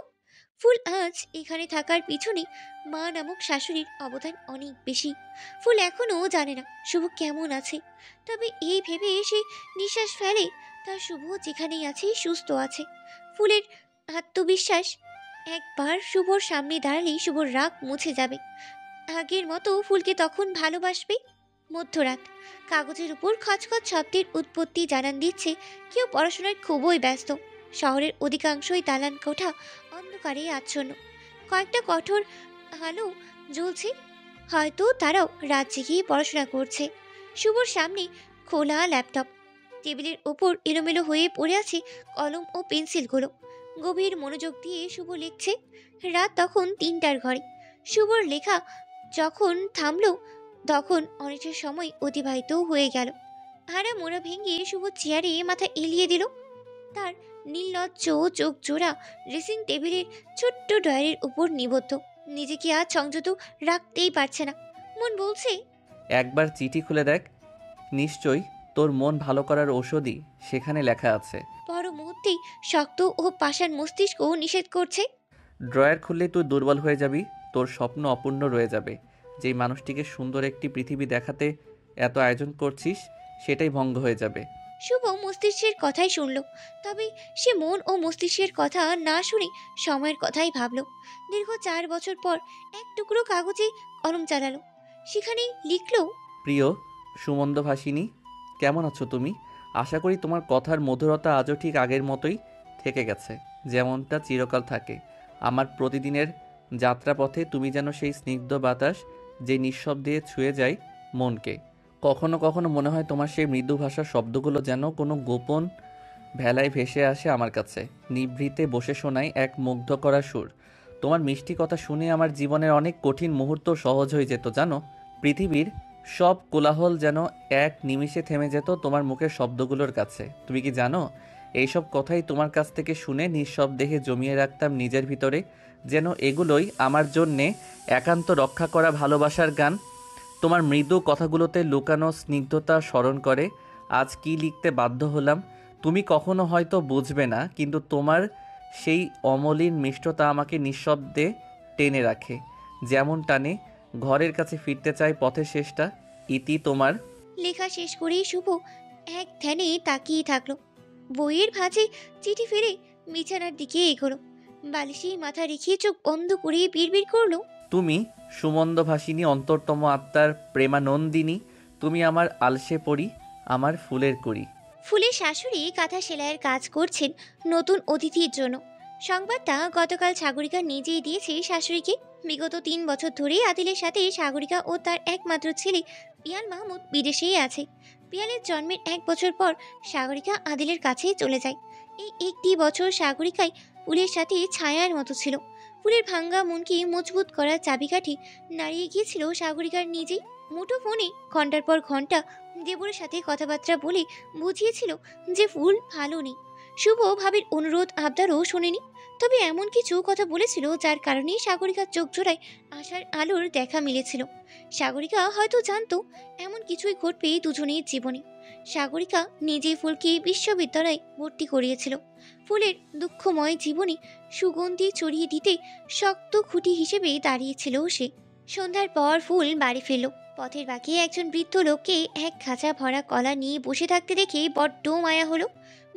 ফুল আজ এখানে থাকার পিছনে মা নামক শাশুড়ির অবদান অনেক বেশি। ফুল এখনও জানে না শুভ কেমন আছে, তবে এই ভেবে সে নিঃশ্বাস ফেলে তার শুভ যেখানেই আছে সুস্থ আছে। ফুলের আত্মবিশ্বাস একবার শুভর সামনে দাঁড়ালেই শুভর রাগ মুছে যাবে। আগের মতো ফুলকে তখন ভালোবাসবে। মধ্যরাত, কাগজের উপর খচখচ শব্দের উৎপত্তি জানান দিচ্ছে কেউ পড়াশোনায় খুবই ব্যস্ত। শহরের অধিকাংশই দালান কোঠা অন্ধকারে আচ্ছন্ন। কয়েকটা কঠোর আলো জ্বলছে, হয়তো তারাও রাত জেগেই পড়াশোনা করছে। শুভর সামনে খোলা ল্যাপটপ, টেবিলের ওপর এলোমেলো হয়ে পড়ে আছে কলম ও পেন্সিলগুলো। গভীর মনোযোগ দিয়ে শুভ লিখছে। রাত তখন 3টার ঘরে। শুভর লেখা যখন থামলো তখন অনেকটা সময় অতিবাহিত হয়ে গেল। হারা মোড়া ভেঙে শুভ চেয়ারে মাথা এলিয়ে দিল। তার নির্লজ্জ চোখ জোড়া ড্রেসিং টেবিলের ছোট্ট ডয়ারের উপর নিবদ্ধ। নিজেকে আজ সংযত রাখতেই পারছে না। মন বলছে, একবার চিঠি খুলে দেখ, নিশ্চয়ই তোর মন ভালো করার ঔষধই সেখানে লেখা আছে। পর মুহূর্তেই শক্ত ও পাষাণ মস্তিষ্ক নিষেধ করছে। ড্রয়ার খুললে তুই দুর্বল হয়ে যাবি, তোর স্বপ্ন অপূর্ণ রয়ে যাবে। যেই মানুষটিকে সুন্দর একটি পৃথিবী দেখাতে এত আয়োজন করছিস সেটাই ভঙ্গ হয়ে যাবে। শুভ মস্তিষ্কের কথাই শুনল, তবে সে মন ও মস্তিষ্কের কথা না শুনে সময়ের কথাই ভাবল। দীর্ঘ 4 বছর পর এক টুকরো কাগজে কলম চালালো। সেখানে লিখল, প্রিয় সুমন্দভাষিনী, কেমন আছো তুমি? আশা করি তোমার কথার মধুরতা আজও ঠিক আগের মতোই থেকে গেছে, যেমনটা চিরকাল থাকে। আমার প্রতিদিনের যাত্রাপথে তুমি যেন সেই স্নিগ্ধ বাতাস যে নিঃশব্দে ছুঁয়ে যায় মনকে। কখনো কখনো মনে হয় তোমার সেই মৃদু ভাষার শব্দগুলো যেন কোনো গোপন ভেলায় ভেসে আসে আমার কাছে, নিভৃতে বসে শোনায় এক মুগ্ধ করা সুর। তোমার মিষ্টি কথা শুনে আমার জীবনের অনেক কঠিন মুহূর্ত সহজ হয়ে যেত জানো। পৃথিবীর সব কোলাহল যেন এক নিমিষে থেমে যেত তোমার মুখের শব্দগুলোর কাছে। তুমি কি জানো, এইসব কথাই তোমার কাছ থেকে শুনে নিঃশব্দে জমিয়ে রাখতাম নিজের ভিতরে, যেন এগুলোই আমার জন্যে একান্ত রক্ষা করা ভালোবাসার গান। তোমার মৃদু কথাগুলোতে লুকানো স্নিগ্ধতা স্মরণ করে আজ কি লিখতে বাধ্য হলাম। তুমি কখনো হয়তো বুঝবে না, কিন্তু তোমার সেই অমলিন মিষ্টতা আমাকে নিঃশব্দে টেনে রাখে, যেমন টানে ঘরের কাছে ফিরতে চাই পথের শেষটা। ইতি তোমার। লেখা শেষ করেই শুভ এক ধ্যানে তাকিয়ে থাকলো। বইয়ের ভাঁজে চিঠি ফেলে বিছানার দিকে এগোলো। বালিশে মাথা রেখে চোখ বন্ধ করে বিড়বিড় করলো, তুমি সুমন্দভাষিনী, অন্তরতম আত্মার প্রেমানন্দিনী, তুমি আমার আলসে পড়ি, আমার ফুলের কুড়ি। ফুলের শাশুড়ি কাঁথা সেলাইয়ের কাজ করছেন নতুন অতিথির জন্য। সংবাদটা গতকাল সাগরিকা নিজেই দিয়েছে শাশুড়িকে। বিগত 3 বছর ধরে আদিলের সাথে সাগরিকা ও তার একমাত্র ছেলে পিয়াল মাহমুদ বিদেশেই আছে। পিয়ালের জন্মের 1 বছর পর সাগরিকা আদিলের কাছে চলে যায়। এই একটি বছর সাগরিকাই ফুলের সাথে ছায়ার মতো ছিল। ফুলের ভাঙ্গা মনকে মজবুত করার চাবিকাঠি নাড়িয়ে গিয়েছিল সাগরিকার নিজেই। মুঠো ফোনে ঘন্টার পর ঘন্টা দেবরের সাথে কথাবার্তা বলে বুঝিয়েছিল যে ফুল ভালো নেই। শুভ ভাবির অনুরোধ আবদারও শোনেনি, তবে এমন কিছু কথা বলেছিল যার কারণে সাগরিকার চোখ জোড়ায় আশার আলোর দেখা মিলেছিল। সাগরিকা হয়তো জানতো এমন কিছুই ঘটবে দুজনের জীবনে। সাগরিকা নিজেই ফুলকে বিশ্ববিদ্যালয়ে ভর্তি করিয়েছিল। ফুলের দুঃখময় জীবনে সুগন্ধি ছড়িয়ে দিতে শক্ত খুঁটি হিসেবে দাঁড়িয়েছিল সে। সন্ধ্যার পর ফুল বাড়ি ফিরল। পথের বাকি একজন বৃদ্ধ লোককে এক খাঁচা ভরা কলা নিয়ে বসে থাকতে দেখে বড্ড মায়া হলো।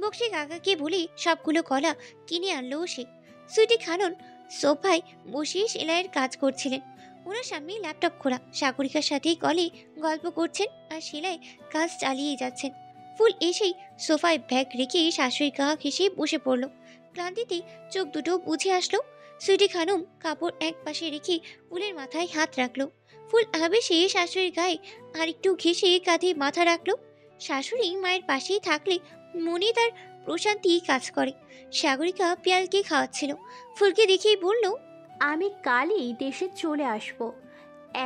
বক্সি কাকাকে বলে সবগুলো কলা কিনে আনলো সে। সুইটি খানন সোফায় বসে সেলাইয়ের কাজ করছিলেন। ওনার সামনে ল্যাপটপ খোলা, সাগরিকার সাথে কলে গল্প করছেন আর সেলাই কাজ চালিয়ে যাচ্ছেন। ফুল এসেই সোফায় ব্যাগ রেখে শাশুড়ি কাকা ঘেসে বসে পড়ল। ক্লান্তিতে চোখ দুটো বুঝে আসলো। সুইটি খানম কাপড় এক পাশে রেখে ফুলের মাথায় হাত রাখলো। ফুল আবেশে শাশুড়ির গায়ে আরেকটু ঘেসে কাঁধে মাথা রাখলো। শাশুড়ি মায়ের পাশেই থাকলে মনে তার প্রশান্তি কাজ করে। সাগরিকা পিয়ালকে খাওয়াচ্ছিল। ফুলকে দেখেই বলল, আমি কালই দেশে চলে আসব।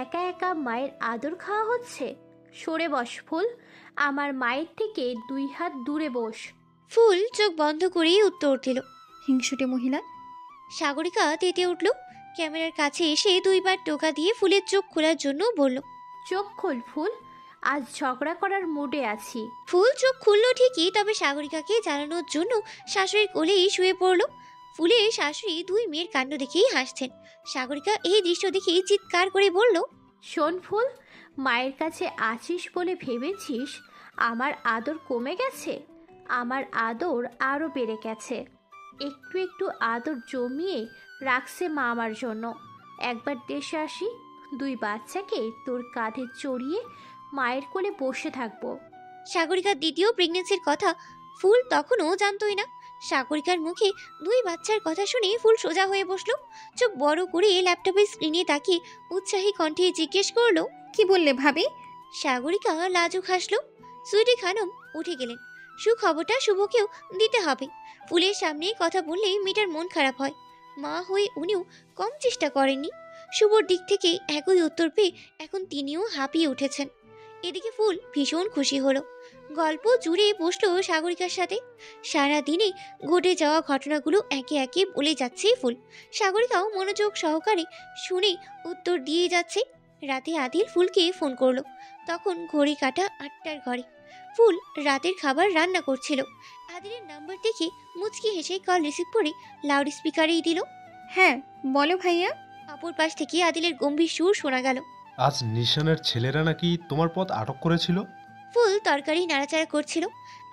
একা একা মায়ের আদর খাওয়া হচ্ছে। সরে বস ফুল, আমার মায়ের থেকে 2 হাত দূরে বস। ফুল চোখ বন্ধ করেই উত্তর দিল। হিংসুটে মহিলা। সাগরিকা তেতে উঠল। ক্যামেরার কাছে এসে 2 বার টোকা দিয়ে ফুলের চোখ খোলার জন্য বলল, চোখ খোল ফুল, আজ ঝগড়া করার মুডে আছি। ফুল চোখ খুলল ঠিকই, তবে সাগরিকাকে জানানোর জন্য শাশুড়ির কোলেই শুয়ে পড়ল। ফুলের শাশুড়ি 2 মেয়ের কাণ্ড দেখেই হাসছেন। সাগরিকা এই দৃশ্য দেখেই চিৎকার করে বলল, শোন ফুল, মায়ের কাছে আছিস বলে ভেবেছিস আমার আদর কমে গেছে? আমার আদর আরও বেড়ে গেছে। একটু একটু আদর জমিয়ে রাখছে মা আমার জন্য। একবার দেশে আসি, 2 বাচ্চাকে তোর কাঁধে চড়িয়ে মায়ের কোলে বসে থাকবো। সাগরিকার দ্বিতীয় প্রেগনেন্সির কথা ফুল তখনও জানতই না। সাগরিকার মুখে 2 বাচ্চার কথা শুনে ফুল সোজা হয়ে বসলো। চোখ বড় করে ল্যাপটপের স্ক্রিনে তাকিয়ে উৎসাহী কণ্ঠে জিজ্ঞেস করলো, কি বললে ভাবি? সাগরিকা লাজুক হাসলো। সুইটি খানম উঠে গেলেন। সুখবরটা শুভকেও দিতে হবে। ফুলের সামনে কথা বললেই মেয়েটার মন খারাপ হয়। মা হয়ে উনিও কম চেষ্টা করেননি। শুভর দিক থেকে একই উত্তর পেয়ে এখন তিনিও হাঁপিয়ে উঠেছেন। এদিকে ফুল ভীষণ খুশি হলো। গল্প জুড়ে বসলো সাগরিকার সাথে। সারা দিনে ঘটে যাওয়া ঘটনাগুলো একে একে বলে যাচ্ছে ফুল। সাগরিকাও মনোযোগ সহকারে শুনে উত্তর দিয়ে যাচ্ছে। রাতে আদিল ফুলকে ফোন করলো। তখন ঘড়ি কাটা 8টার ঘরে। ফুল রাতের খাবার রান্না করছিল। আদিলের নাম্বার দেখে মুচকি হেসে কল রিসিভ করে লাউড স্পিকারেই দিল। হ্যাঁ বলো ভাইয়া। অপর পাশ থেকে আদিলের গম্ভীর সুর শোনা গেল, আজ নিশানের ছেলেরা নাকি তোমার পথ আটক করেছিল। ফুল তরকারি নাড়াচাড়া করছিল।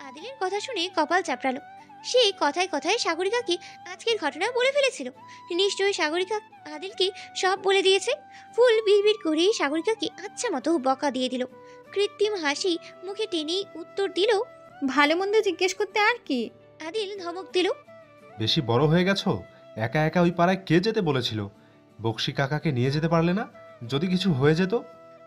আদিলের কথা শুনে কপাল চাপড়ালো। সে কথায় কথায় সাগরিকাকে আজকের ঘটনা বলে ফেলেছিল। নিশ্চয়ই সাগরিকা আদিলকে সব বলে দিয়েছে। ফুল বিড়বিড় করে সাগরিকাকে আচ্ছা মতো বকা দিয়ে দিল। কৃত্রিম হাসি মুখে টেনেই উত্তর দিল, ভালো মন্দ জিজ্ঞেস করতে আর কি। আদিল ধমক দিল, বেশি বড় হয়ে গেছো। একা একা ওই পাড়ায় কে যেতে বলেছিল? বক্সি কাকাকে নিয়ে যেতে পারলে না? যদি কিছু হয়ে যেত?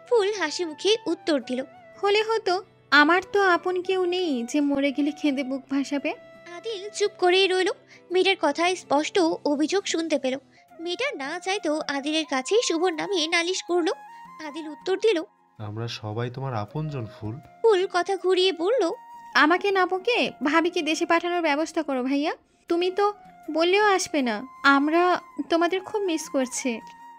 ফুল হাসি মুখে উত্তর দিল, হলে হতো, আমার তো আপন কেউ নেই যে মরে গেলে খেঁদে বুক ভাসাবে। আদিল চুপ করেই রইল। মেয়েটার কথায় স্পষ্ট অভিযোগ শুনতে পেল। মেয়েটা না চাইতো আদিলের কাছে শুভর নামে নালিশ করলো। আদিল উত্তর দিল, আমরা সবাই তোমার আপনজন ফুল। ফুল কথা ঘুরিয়ে বলল, আমাকে না বকে ভাবিকে দেশে পাঠানোর ব্যবস্থা করো ভাইয়া। তুমি তো বললেও আসবে না। আমরা তোমাদের খুব মিস করছি।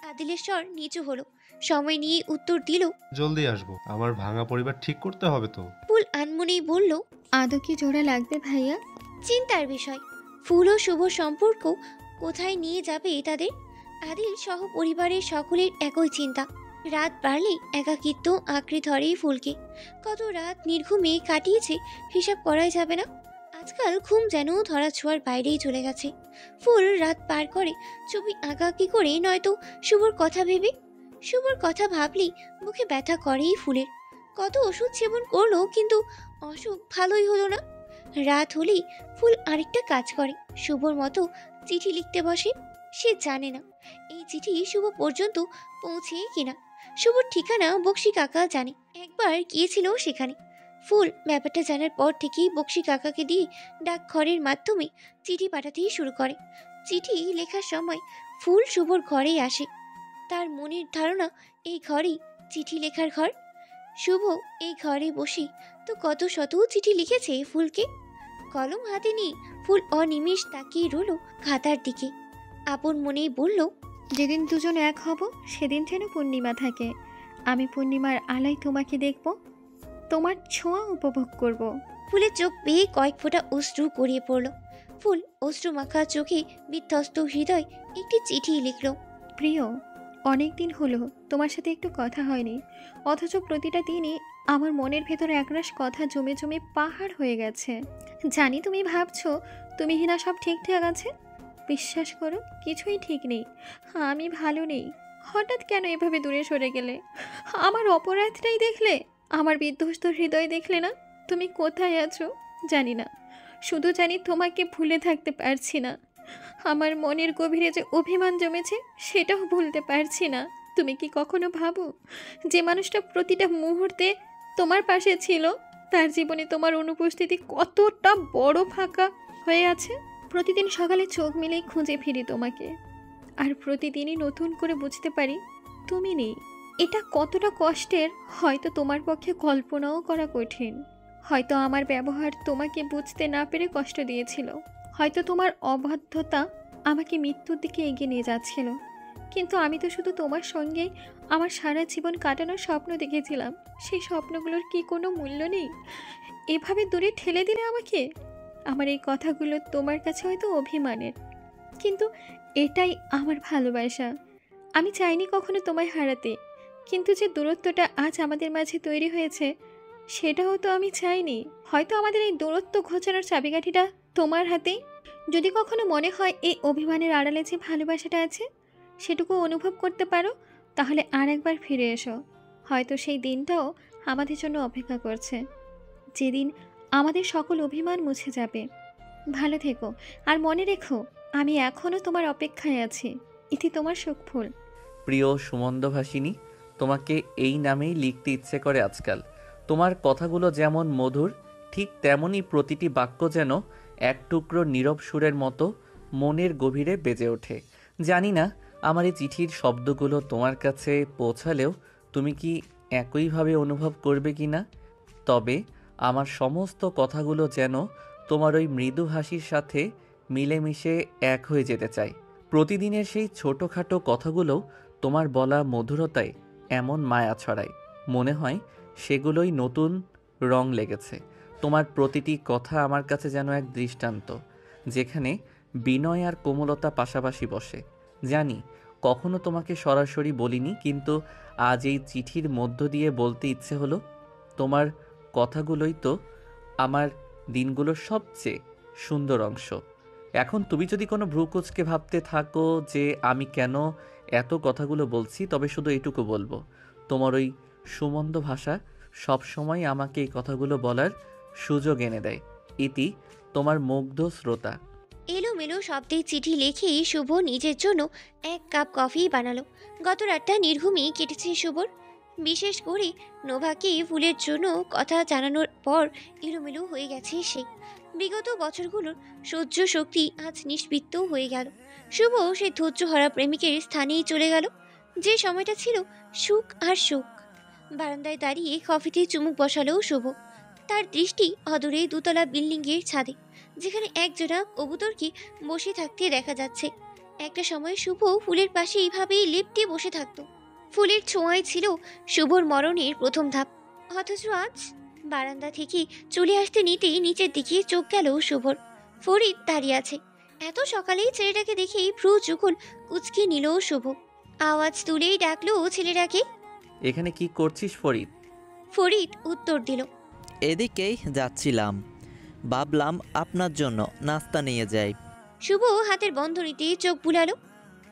আদিলের স্বর নিচু হলো। সময় নিয়ে উত্তর দিল, জলদি আসবো, আমার ভাঙা পরিবার ঠিক করতে হবে তো। ফুল আনমনেই বলল, আদৌ কি জোড়া লাগবে ভাইয়া? চিন্তার বিষয়। ফুল ও শুভ সম্পর্ক কোথায় নিয়ে যাবে তাদের? আদিল সহ পরিবারের সকলের একই চিন্তা। রাত বাড়লেই একাকিত্ব আঁকড়ে ধরেই ফুলকে। কত রাত নির্ঘুমে কাটিয়েছে হিসাব করাই যাবে না। আজকাল ঘুম যেন ধরা ছোঁয়ার বাইরেই চলে গেছে। ফুল রাত পার করে ছবি আঁকাকি করে, নয়তো শুভর কথা ভেবে। শুভর কথা ভাবলেই মুখে ব্যথা করেই ফুলের। কত ওষুধ সেবন করলো, কিন্তু অসুখ ভালোই হলো না। রাত হলেই ফুল আরেকটা কাজ করে, শুভর মতো চিঠি লিখতে বসে। সে জানে না এই চিঠি শুভ পর্যন্ত পৌঁছে কিনা। শুভর ঠিকানা বক্সি কাকা জানে, একবার গিয়েছিল সেখানে। ফুল ব্যাপারটা জানার পর থেকেই বক্সি কাকাকে দিয়ে ডাকঘরের মাধ্যমে চিঠি পাঠাতেই শুরু করে। চিঠি লেখার সময় ফুল শুভর ঘরেই আসে। তার মনের ধারণা এই ঘরেই চিঠি লেখার ঘর। শুভ এই ঘরে বসে তো কত শত চিঠি লিখেছে ফুলকে। কলম হাতে নিয়ে ফুল অনিমেষ তাকিয়ে রইল খাতার দিকে। আপন মনেই বলল, যেদিন দুজন এক হব সেদিন যেন পূর্ণিমা থাকে। আমি পূর্ণিমার আলোয় তোমাকে দেখব, তোমার ছোঁয়া উপভোগ করব। ফুলের চোখ বেয়ে কয়েক ফোঁটা অশ্রু গড়িয়ে পড়ল। ফুল অশ্রু মাখা চোখে বিধ্বস্ত হৃদয় একটি চিঠি লিখল। প্রিয়, অনেক দিন হলো তোমার সাথে একটু কথা হয়নি, অথচ প্রতিটা দিনই আমার মনের ভেতর একরাশ কথা জমে জমে পাহাড় হয়ে গেছে। জানি তুমি ভাবছো তুমি হিনা সব ঠিকঠাক আছে, বিশ্বাস করো কিছুই ঠিক নেই। আমি ভালো নেই। হঠাৎ কেন এভাবে দূরে সরে গেলে? আমার অপরাধটাই দেখলে, আমার বিধ্বস্ত হৃদয় দেখলে না? তুমি কোথায় আছো জানি না, শুধু জানি তোমাকে ভুলে থাকতে পারছি না। আমার মনের গভীরে যে অভিমান জমেছে সেটাও ভুলতে পারছি না। তুমি কি কখনো ভাবো যে মানুষটা প্রতিটা মুহূর্তে তোমার পাশে ছিল, তার জীবনে তোমার অনুপস্থিতি কতটা বড় ফাঁকা হয়ে আছে? প্রতিদিন সকালে চোখ মিলেই খুঁজে ফিরি তোমাকে, আর প্রতিদিনই নতুন করে বুঝতে পারি তুমি নেই। এটা কতটা কষ্টের হয়তো তোমার পক্ষে কল্পনাও করা কঠিন। হয়তো আমার ব্যবহার তোমাকে বুঝতে না পেরে কষ্ট দিয়েছিল, হয়তো তোমার অবাধ্যতা আমাকে মৃত্যুর দিকে এগিয়ে নিয়ে যাচ্ছিল, কিন্তু আমি তো শুধু তোমার সঙ্গে আমার সারা জীবন কাটানোর স্বপ্ন দেখেছিলাম। সেই স্বপ্নগুলোর কি কোনো মূল্য নেই? এভাবে দূরে ঠেলে দিলে আমাকে। আমার এই কথাগুলো তোমার কাছে হয়তো অভিমানের, কিন্তু এটাই আমার ভালোবাসা। আমি চাইনি কখনো তোমায় হারাতে, কিন্তু যে দূরত্বটা আজ আমাদের মাঝে তৈরি হয়েছে সেটাও তো আমি চাইনি। হয়তো আমাদের এই দূরত্ব ঘোচানোর চাবিকাঠিটা তোমার হাতেই। যদি কখনো মনে হয় এই অভিমানের আড়ালে যে ভালোবাসাটা আছে সেটুকু অনুভব করতে পারো, তাহলে আর একবার ফিরে এসো। হয়তো সেই দিনটাও আমাদের জন্য অপেক্ষা করছে, যেদিন আমাদের সকল অভিমান মুছে যাবে। ভালো থেকো, আর মনে রেখো আমি এখনও তোমার অপেক্ষায় আছি। ইতি তোমার সুখফুল। প্রিয় সুমন্দভাষিনী, তোমাকে এই নামেই লিখতে ইচ্ছে করে আজকাল। তোমার কথাগুলো যেমন মধুর, ঠিক তেমনই প্রতিটি বাক্য যেন এক টুকরো নীরব সুরের মতো মনের গভীরে বেজে ওঠে। জানি না আমার এই চিঠির শব্দগুলো তোমার কাছে পৌঁছালেও তুমি কি একইভাবে অনুভব করবে কি না। তবে আমার সমস্ত কথাগুলো যেন তোমার ওই মৃদু হাসির সাথে মিলেমিশে এক হয়ে যেতে চাই। প্রতিদিনের সেই ছোটোখাটো কথাগুলোও তোমার বলা মধুরতায় এমন মায়া ছড়ায়, মনে হয় সেগুলোই নতুন রং লেগেছে। তোমার প্রতিটি কথা আমার কাছে যেন এক দৃষ্টান্ত, যেখানে বিনয় আর কোমলতা পাশাপাশি বসে। জানি কখনো তোমাকে সরাসরি বলিনি, কিন্তু আজ এই চিঠির মধ্য দিয়ে বলতে ইচ্ছে হলো। তোমার কথাগুলোই তো আমার দিনগুলোর সবচেয়ে সুন্দর অংশ। এখন তুমি যদি কোনো ভ্রুকুচকে ভাবতে থাকো যে আমি কেন এত কথাগুলো বলছি, তবে শুধু এটুকু বলবো, তোমার ওই সুমন্দ ভাষা সবসময় আমাকে এই কথাগুলো বলার সুযোগ এনে দেয়। ইতি তোমার মুগ্ধ শ্রোতা। এলোমেলো শব্দে চিঠি লিখেই শুভ নিজের জন্য এক কাপ কফি বানালো। গত রাতটা নির্ঘুমই কেটেছে শুভর। বিশেষ করে নোভাকে ফুলের জন্য কথা জানানোর পর এলোমেলো হয়ে গেছে সে। বিগত বছরগুলোর সহ্য শক্তি আজ নিষ্পৃত্ত হয়ে গেল। শুভ সে ধৈর্যহারা প্রেমিকের স্থানেই চলে গেল, যে সময়টা ছিল সুখ আর সুখ। বারান্দায় দাঁড়িয়ে কফিতে চুমুক বসালো শুভ। তার দৃষ্টি অদূরে দুতলা বিল্ডিংয়ের ছাদে, যেখানে একজোড়া কবুতরকে বসে থাকতে দেখা যাচ্ছে। একটা সময় শুভ ফুলের পাশে এইভাবেই লেপ্টে বসে থাকতো। ফুলের ছোঁয়ায় ছিল শুভর মরণের প্রথম ধাপ। অথচ আজ বারান্দা থেকে চলে আসতে নিতেই নিচের দিকে চোখ গেল শুভর। ফরিদ দাঁড়িয়ে আছে। এত সকালেই ছেলেটাকে দেখেই ভ্রু চুকুল উচকে নিল শুভ। আওয়াজ তুলেই ডাকলো ছেলেটাকে, এখানে কি করছিস ফরিদ? ফরিদ উত্তর দিল, এদিকেই যাচ্ছিলাম, ভাবলাম আপনার জন্য নাস্তা নিয়ে যাই। শুভ হাতের বন্ধনীতে চোখ বুলালো।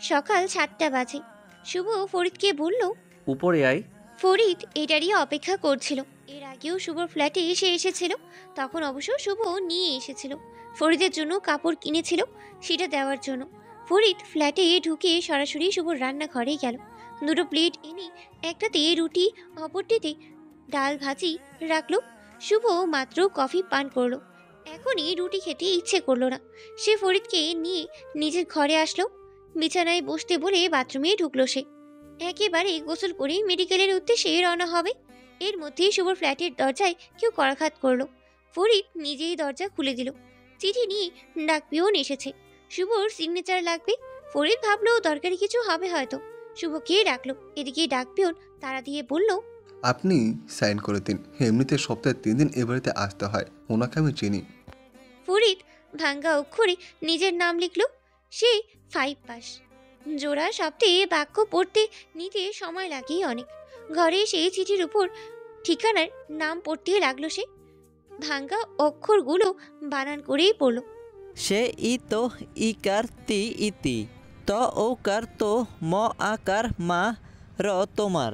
সকাল 7টা বাজে। শুভ ফরিদকে বলল, উপরে আয়। ফরিদ এটারই অপেক্ষা করছিল। এর আগেও শুভর ফ্ল্যাটে এসেছিল, তখন অবশ্য শুভ নিয়ে এসেছিল ফরিদের জন্য কাপড় কিনেছিল, সেটা দেওয়ার জন্য। ফরিদ ফ্ল্যাটে ঢুকে সরাসরি শুভর রান্নাঘরে গেল। দুটো প্লেট এনে একটাতে রুটি, অপরটিতে ডাল ভাজি রাখলো। শুভ মাত্র কফি পান করলো, এখনই রুটি খেতে ইচ্ছে করলো না। সে ফরিদকে নিয়ে নিজের ঘরে আসলো। বিছানায় বসতে বলে বাথরুমে ঢুকলো সে। একেবারে গোসল করে মেডিকেলের উদ্দেশ্যে রওনা হবে। এর মধ্যে শুভর ফ্ল্যাটের দরজায় কেউ করাঘাত করলো। ফরিদ নিজেই দরজা খুলে দিল। চিঠি নিয়ে ডাকপিয়ন এসেছে। শুভর সিগনেচার লাগবে। ফরিদ ভাবলো দরকারি কিছু হবে হয়তো। শুভকে ডাকলো। এদিকে ডাকপিয়ন তাড়া দিয়ে বলল, আপনি সাইন করে দিন, এমনিতে সপ্তাহে 3 দিন এ বাড়িতে আসতে হয়, ওনাকে আমি চিনি। ফরিদ ভাঙ্গা অক্ষরে নিজের নাম লিখল। সে 5 পাস। জোড়া শব্দে বাক্য পড়তে নিতে সময় লাগেই অনেক। ঘরে সেই চিঠির উপর ঠিকানার নাম পড়তে লাগলো সে। ভাঙ্গা অক্ষরগুলো বানান করেই পড়ল। সে তো ইকার তি ইতি, ত ওকার তো, ম আকার মা, র তোমার,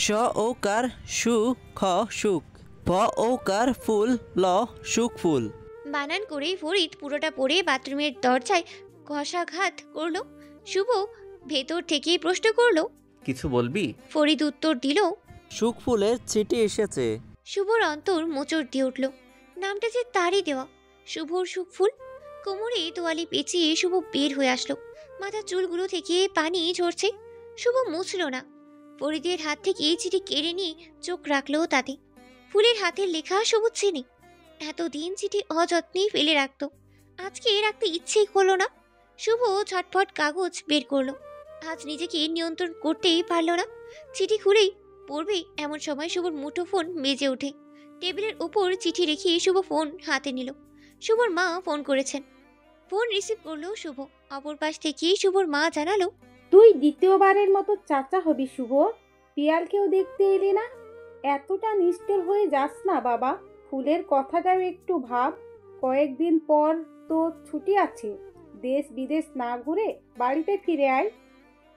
স ওকার সু খ সুখ, ভ ওকার ফুল, ল সুখ ফুল। বানান করেই ফরিদ পুরোটা পড়ে বাথরুমের দরজায় ঘষাঘাত করলো। শুভ ভেতর থেকে প্রশ্ন করলো, কিছু বলবি? ফরিদ উত্তর দিল, সুখ ফুলের চিঠি এসেছে। শুভর অন্তর মোচড় দিয়ে উঠল। নামটা যে তারই দেওয়া, শুভর সুখফুল। কোমরে তোয়ালি পেঁচিয়ে শুভ বের হয়ে আসলো। মাথার চুলগুলো থেকে পানি ঝরছে। শুভ মুছল না। ফরিদের হাত থেকে চিঠি কেড়ে নিয়ে চোখ রাখলো তাতে। ফুলের হাতের লেখা সবুজ চেনে। এতদিন চিঠি অযত্নেই ফেলে রাখতো, আজকে রাখতে ইচ্ছেই করলো না। শুভ ছটফট কাগজ বের করলো। আজ নিজেকে নিয়ন্ত্রণ করতেই পারল না। চিঠি খুলেই পড়বে এমন সময় শুভর মুঠোফোন বেজে ওঠে। টেবিলের উপর চিঠি রেখে শুভ ফোন হাতে নিল। শুভর মা ফোন করেছেন। ফোন রিসিভ করলো শুভ। অপর পাশ থেকে শুভর মা জানালো, তুই দ্বিতীয়বারের মতো চাচা হবি শুভ। পিয়ালকেও দেখতে এলি না। এতটা নিষ্ঠুর হয়ে যাস না বাবা। ফুলের কথাটাও একটু ভাব। কয়েকদিন পর তো ছুটি আছে। দেশ বিদেশ না ঘুরে বাড়িতে ফিরে আয়।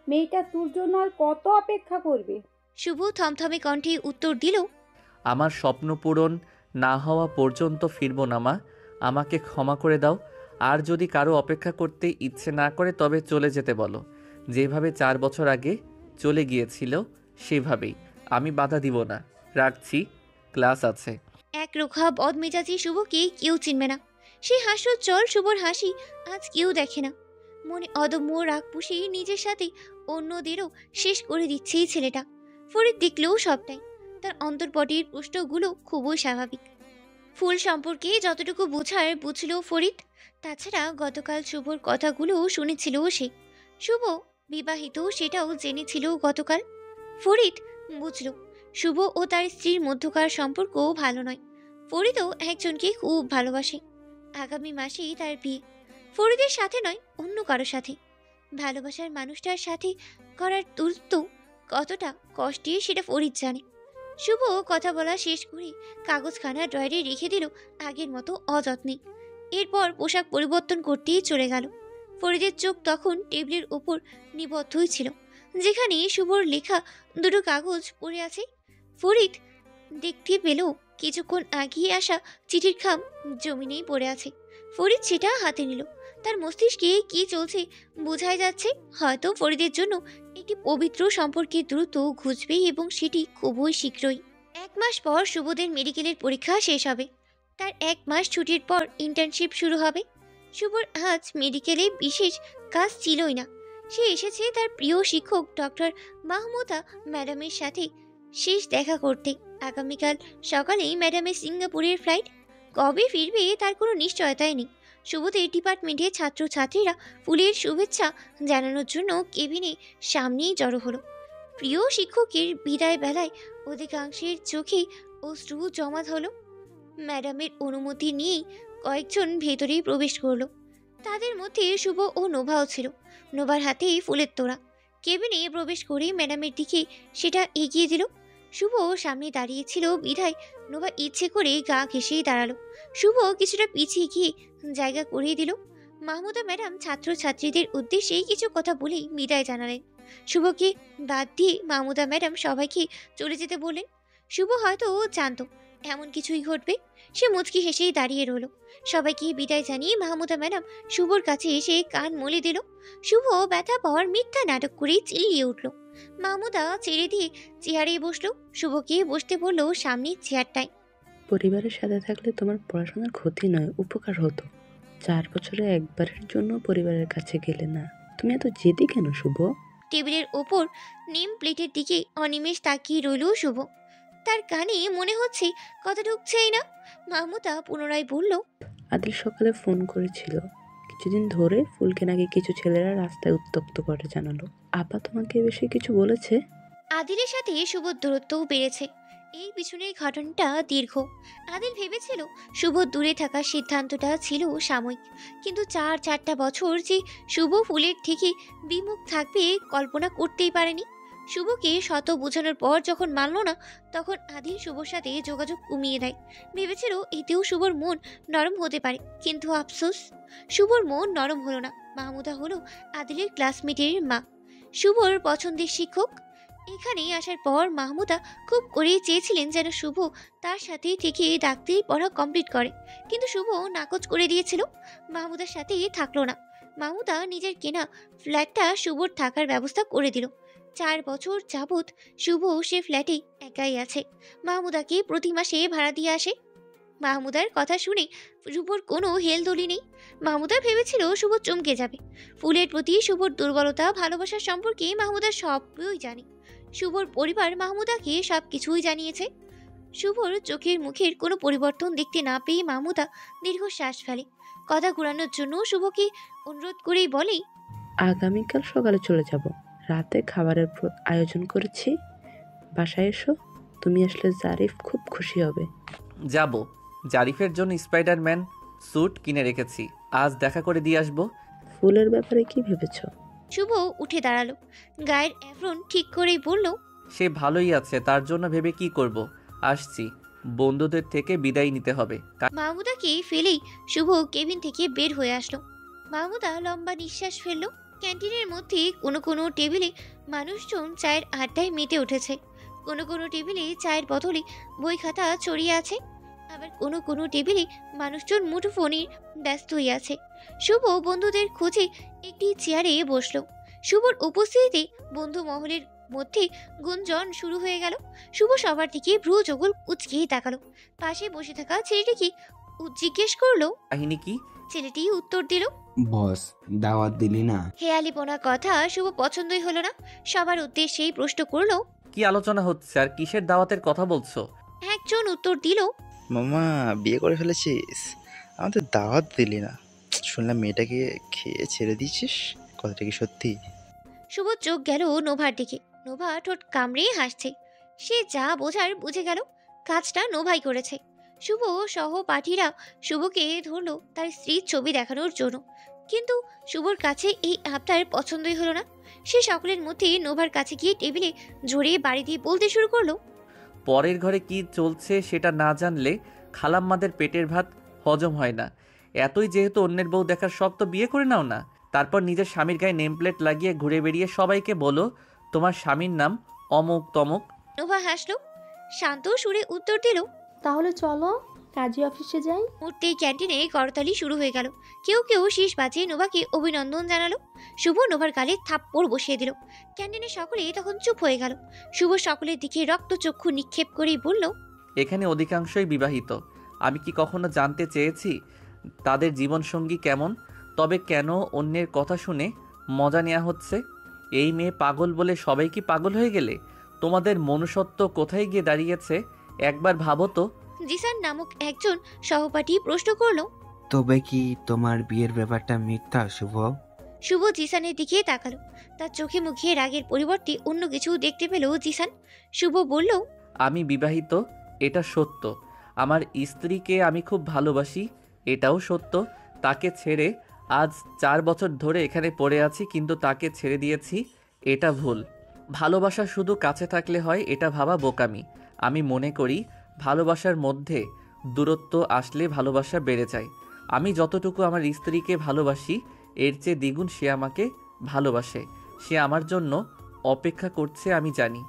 মেয়েটা তোর জন্য আর কত অপেক্ষা করবে? শুভ থমথমে কণ্ঠে উত্তর দিল, আমার স্বপ্ন পূরণ না হওয়া পর্যন্ত ফিরব না মা, আমাকে ক্ষমা করে দাও। আর যদি কারো অপেক্ষা করতে ইচ্ছে না করে তবে চলে যেতে বলো। যেভাবে 4 বছর আগে চলে গিয়েছিল সেভাবেই, আমি বাধা দিব না। রাখছি, ক্লাস আছে। একরোখা বদমেজাজি শুভকে কেউ চিনবে না। সে হাস্যোজ্জ্বল শুভর হাসি আজ কেউ দেখে না। মনে অদম্য রাগ পুষে নিজের সাথে অন্যদেরও শেষ করে দিচ্ছে এই ছেলেটা। ফরিদ দেখলেও সবটাই। তার অন্তর্পটের প্রশ্নগুলো খুবই স্বাভাবিক। ফুল সম্পর্কে যতটুকু বোঝার বুঝল ফরিদ। তাছাড়া গতকাল শুভর কথাগুলো শুনেছিল সে। শুভ বিবাহিত সেটাও জেনেছিল গতকাল। ফরিদ বুঝল শুভ ও তার স্ত্রীর মধ্যকার সম্পর্ক ভালো নয়। ফরিদও একজনকে খুব ভালোবাসে। আগামী মাসেই তার বিয়ে। ফরিদের সাথে নয়, অন্য কারো সাথে। ভালোবাসার মানুষটার সাথে করার দূরত্ব কতটা কষ্টের সেটা ফরিদ জানে। শুভ কথা বলা শেষ করে কাগজখানা ড্রয়ারে রেখে দিল আগের মতো অযত্নে। এরপর পোশাক পরিবর্তন করতেই চলে গেল। ফরিদের চোখ তখন টেবিলের উপর নিবদ্ধই ছিল, যেখানে শুভর লেখা দুটো কাগজ পড়ে আছে। ফরিদ দেখতে পেল কিছুক্ষণ আগিয়ে আসা চিঠির খাম জমিনেই পড়ে আছে। ফরিদ সেটা হাতে নিল। তার মস্তিষ্কে কি চলছে বোঝাই যাচ্ছে। হয়তো ফরিদের জন্য একটি পবিত্র সম্পর্কের দ্রুত ঘুচবে এবং সেটি খুবই শীঘ্রই। 1 মাস পর শুভদের মেডিকেলের পরীক্ষা শেষ হবে। তার 1 মাস ছুটির পর ইন্টার্নশিপ শুরু হবে। শুভর আজ মেডিকেলে বিশেষ কাজ ছিলই না। সে এসেছে তার প্রিয় শিক্ষক ডক্টর মাহমুদা ম্যাডামের সাথে শেষ দেখা করতে। আগামীকাল সকালেই ম্যাডামের সিঙ্গাপুরের ফ্লাইট। কবে ফিরবে তার কোনো নিশ্চয়তাই নেই। শুভদের ডিপার্টমেন্টের ছাত্রছাত্রীরা ফুলের শুভেচ্ছা জানানোর জন্য কেবিনে সামনেই জড়ো হলো। প্রিয় শিক্ষকের বিদায় বেলায় অধিকাংশের চোখে অশ্রু জমা হলো। ম্যাডামের অনুমতি নিয়েই কয়েকজন ভেতরে প্রবেশ করলো। তাদের মধ্যে শুভ ও নোভাও ছিল। নোভার হাতেই ফুলের তোড়া। কেবিনে প্রবেশ করে ম্যাডামের দিকে সেটা এগিয়ে দিল। শুভ সামনে দাঁড়িয়েছিল বিধায় নোভা ইচ্ছে করে গা ঘেঁষেই দাঁড়ালো। শুভ কিছুটা পিছিয়ে গিয়ে জায়গা করিয়ে দিল। মাহমুদা ম্যাডাম ছাত্রছাত্রীদের উদ্দেশ্যেই কিছু কথা বলেই বিদায় জানালেন। শুভকে বাদ দিয়ে মাহমুদা ম্যাডাম সবাইকে চলে যেতে বললেন। শুভ হয়তো জানতো এমন কিছুই ঘটবে। সে মুচকি হেসেই দাঁড়িয়ে রইল। সবাইকে বিদায় জানিয়ে মাহমুদা ম্যাডাম শুভর কাছে এসে কান মলে দিল। শুভ ব্যথা পাওয়ার মিথ্যা নাটক করেই চিল্লিয়ে উঠল। মাহমুদা ছেড়ে দিয়ে চেয়ারে বসলো। শুভকে বসতে বললো সামনের চেয়ারটায়। পরিবারের সাথে থাকলে তোমার পড়াশোনার ক্ষতি নয়, উপকার হতো। 4 বছরে একবারের জন্য পরিবারের কাছে গেলে না। তুমি এত জেদি কেন শুভ? টেবিলের ওপর নেম প্লেটের দিকে অনিমেষ তাকিয়ে রইল শুভ। তার কানে মনে হচ্ছে কথা ঢুকছেই না। মাহমুদা পুনরায় বলল, আদিল সকালে ফোন করেছিল। কিছুদিন ধরে ফুলকে নাকি কিছু ছেলেরা রাস্তায় উত্তক্ত করে জানালো। আপা তোমাকে বেশি কিছু বলেছে? আদিলের সাথে শুভর দূরত্বও বেড়েছে। এই পিছনের ঘটনাটা দীর্ঘ। আদিল ভেবেছিল শুভ দূরে থাকার সিদ্ধান্তটা ছিল সাময়িক, কিন্তু 4 বছর যে শুভ ফুলের থেকে বিমুখ থাকবে কল্পনা করতেই পারেনি। শুভকে শত বোঝানোর পর যখন মানল না, তখন আদিল শুভর সাথে যোগাযোগ কমিয়ে দেয়। ভেবেছিল এতেও শুভর মন নরম হতে পারে, কিন্তু আফসোস, শুভর মন নরম হলো না। মাহমুদা হলো আদিলের ক্লাসমেটের মা, শুভর পছন্দের শিক্ষক। এখানে আসার পর মাহমুদা খুব করেই চেয়েছিলেন যেন শুভ তার সাথে থেকে ডাক্তারি পড়া কমপ্লিট করে, কিন্তু শুভ নাকচ করে দিয়েছিল, মাহমুদার সাথে থাকলো না। মাহমুদা নিজের কেনা ফ্ল্যাটটা শুভর থাকার ব্যবস্থা করে দিল। 4 বছর যাবৎ শুভ সে ফ্ল্যাটে একাই আছে, মাহমুদাকে প্রতি মাসে ভাড়া দিয়ে আসে। মাহমুদার কথা শুনে শুভর কোনো হেলদোলি নেই। মাহমুদা ভেবেছিল শুভ চমকে যাবে। ফুলের প্রতি শুভর দুর্বলতা, ভালোবাসার সম্পর্কে মাহমুদা সবই জানে। শুভর পরিবার মাহমুদাকে সব কিছুই জানিয়েছে। শুভর চোখের মুখের কোনো পরিবর্তন দেখতে না পেয়ে মাহমুদা দীর্ঘশ্বাস ফেলে। কথা ঘোরানোর জন্য শুভকে অনুরোধ করেই বলে, আগামীকাল সকালে চলে যাব। রাতে খাবারের আয়োজন করেছি, বাসায় এসো। তুমি আসলে জারিফ খুব খুশি হবে। যাব। জারিফের জন্য স্পাইডারম্যান স্যুট কিনে রেখেছি, আজ দেখা করে দিয়ে আসবো। ফুলের ব্যাপারে কি ভেবেছো? শুভ উঠে দাঁড়ালো, গায়ের অ্যাপ্রন ঠিক করেই বলল, সে ভালোই আছে, তার জন্য ভেবে কি করব। আসছি, বন্ধুদের থেকে বিদায় নিতে হবে। মাহমুদাকে ফেলেই শুভ কেবিন থেকে বের হয়ে আসলো। মাহমুদা লম্বা নিঃশ্বাস ফেললো। ক্যান্টিনের মধ্যে কোনো কোনো টেবিলে মানুষজন চায়ের আড্ডায় মেতে উঠেছে, কোনো কোনো টেবিলে চায়ের বোতলে বই খাতা ছড়িয়ে আছে, আবার কোনো কোনো টেবিলে মানুষজন মুঠোফোনে ব্যস্ত হয়ে আছে। শুভ বন্ধুদের খোঁজে একটি চেয়ারে বসলো। শুভর উপস্থিতিতে বন্ধু মহলের মধ্যে গুঞ্জন শুরু হয়ে গেল। শুভ সবার দিকে ভ্রু যোগল উচকিয়ে তাকালো। পাশে বসে থাকা ছেলেটিকে জিজ্ঞেস করলো, কাহিনী কি? ছেলেটি উত্তর দিল, বস দাওয়াত দিলি না? হেয়ালিপনা কথা শুভ পছন্দই হলো না। সবার উদ্দেশ্যেই প্রশ্ন করলো, কি আলোচনা হচ্ছে আর কিসের দাওয়াতের কথা বলছো? একজন উত্তর দিল, মামা বিয়ে করে ফেলেছিস, আমাদের দাওয়াত দিলি না। শুনলাম মেয়েটাকে খেয়ে ছেড়ে দিয়েছিস, কথাটা কি সত্যি? শুভ চোখ গেল নোভার দিকে। নোভা ঠোঁট কামড়ে হাসছে। সে যা বোঝার বুঝে গেল, কাজটা নোভাই করেছে। শুভ সহপাঠীরা শুভকে ধরলো তার স্ত্রীর ছবি দেখানোর জন্য, কিন্তু শুভর কাছে এই আবদার পছন্দই হলো না। সে সকলের মধ্যে নোভার কাছে গিয়ে টেবিলে জোরে বাড়ি দিয়ে বলতে শুরু করলো, পরের ঘরে কি চলছে সেটা না জানলে খালাম্মাদের পেটের ভাত হজম হয় না। এতই যেহেতু অন্যের বউ দেখার শখ, তো বিয়ে করে নাও না। তারপর নিজের স্বামীর গায়ে নেম প্লেট লাগিয়ে ঘুরে বেরিয়ে সবাইকে বলো তোমার স্বামীর নাম অমুক তমুক। নোভা হাসলো, শান্ত সুরে উত্তর দিল, তাহলে চলো কাজী অফিসে যাই। মুহূর্তেই ক্যান্টিনে করতালি শুরু হয়ে গেল। কেউ কেউ শীষ বাজিয়ে নোভাকে অভিনন্দন জানালো। শুভ নোভার গালে থাপ্পড় বসিয়ে দিল। ক্যান্টিনের সকলে তখন চুপ হয়ে গেল। শুভ সকলের দিকে রক্তচক্ষু নিক্ষেপ করেই বলল, এখানে অধিকাংশই বিবাহিত। আমি কি কখনো জানতে চেয়েছি তাদের জীবনসঙ্গী কেমন? তবে কেন অন্যের কথা শুনে মজা নেওয়া হচ্ছে? এই মেয়ে পাগল বলে সবাই কি পাগল হয়ে গেলে? তোমাদের মনুষ্যত্ব কোথায় গিয়ে দাঁড়িয়েছে একবার ভাবো তো। জিসান নামক একজন সহপাঠী প্রশ্ন করলো, তবে কি তোমার বিয়ের ব্যাপারটা মিথ্যা শুভ? শুভ জিসানের দিকে তাকালো। তার চোখে মুখে রাগের পরিবর্তে অন্য কিছু দেখতে পেল জিসান। শুভ বলল, আমি বিবাহিত, এটা সত্য। আমার স্ত্রীকে আমি খুব ভালোবাসি, এটাও সত্য। তাকে ছেড়ে আজ 4 বছর ধরে এখানে পড়ে আছি, কিন্তু তাকে ছেড়ে দিয়েছি, এটা ভুল। ভালোবাসা শুধু কাছে থাকলে হয়, এটা ভাবা বোকামি। আমি মনে করি ভালোবাসার মধ্যে দূরত্ব আসলে ভালোবাসা বেড়ে যায়। আমি যতটুকু আমার স্ত্রীকে ভালোবাসি এর চেয়ে দ্বিগুণ সে আমাকে ভালোবাসে। সে আমার জন্য অপেক্ষা করছে, আমি জানি।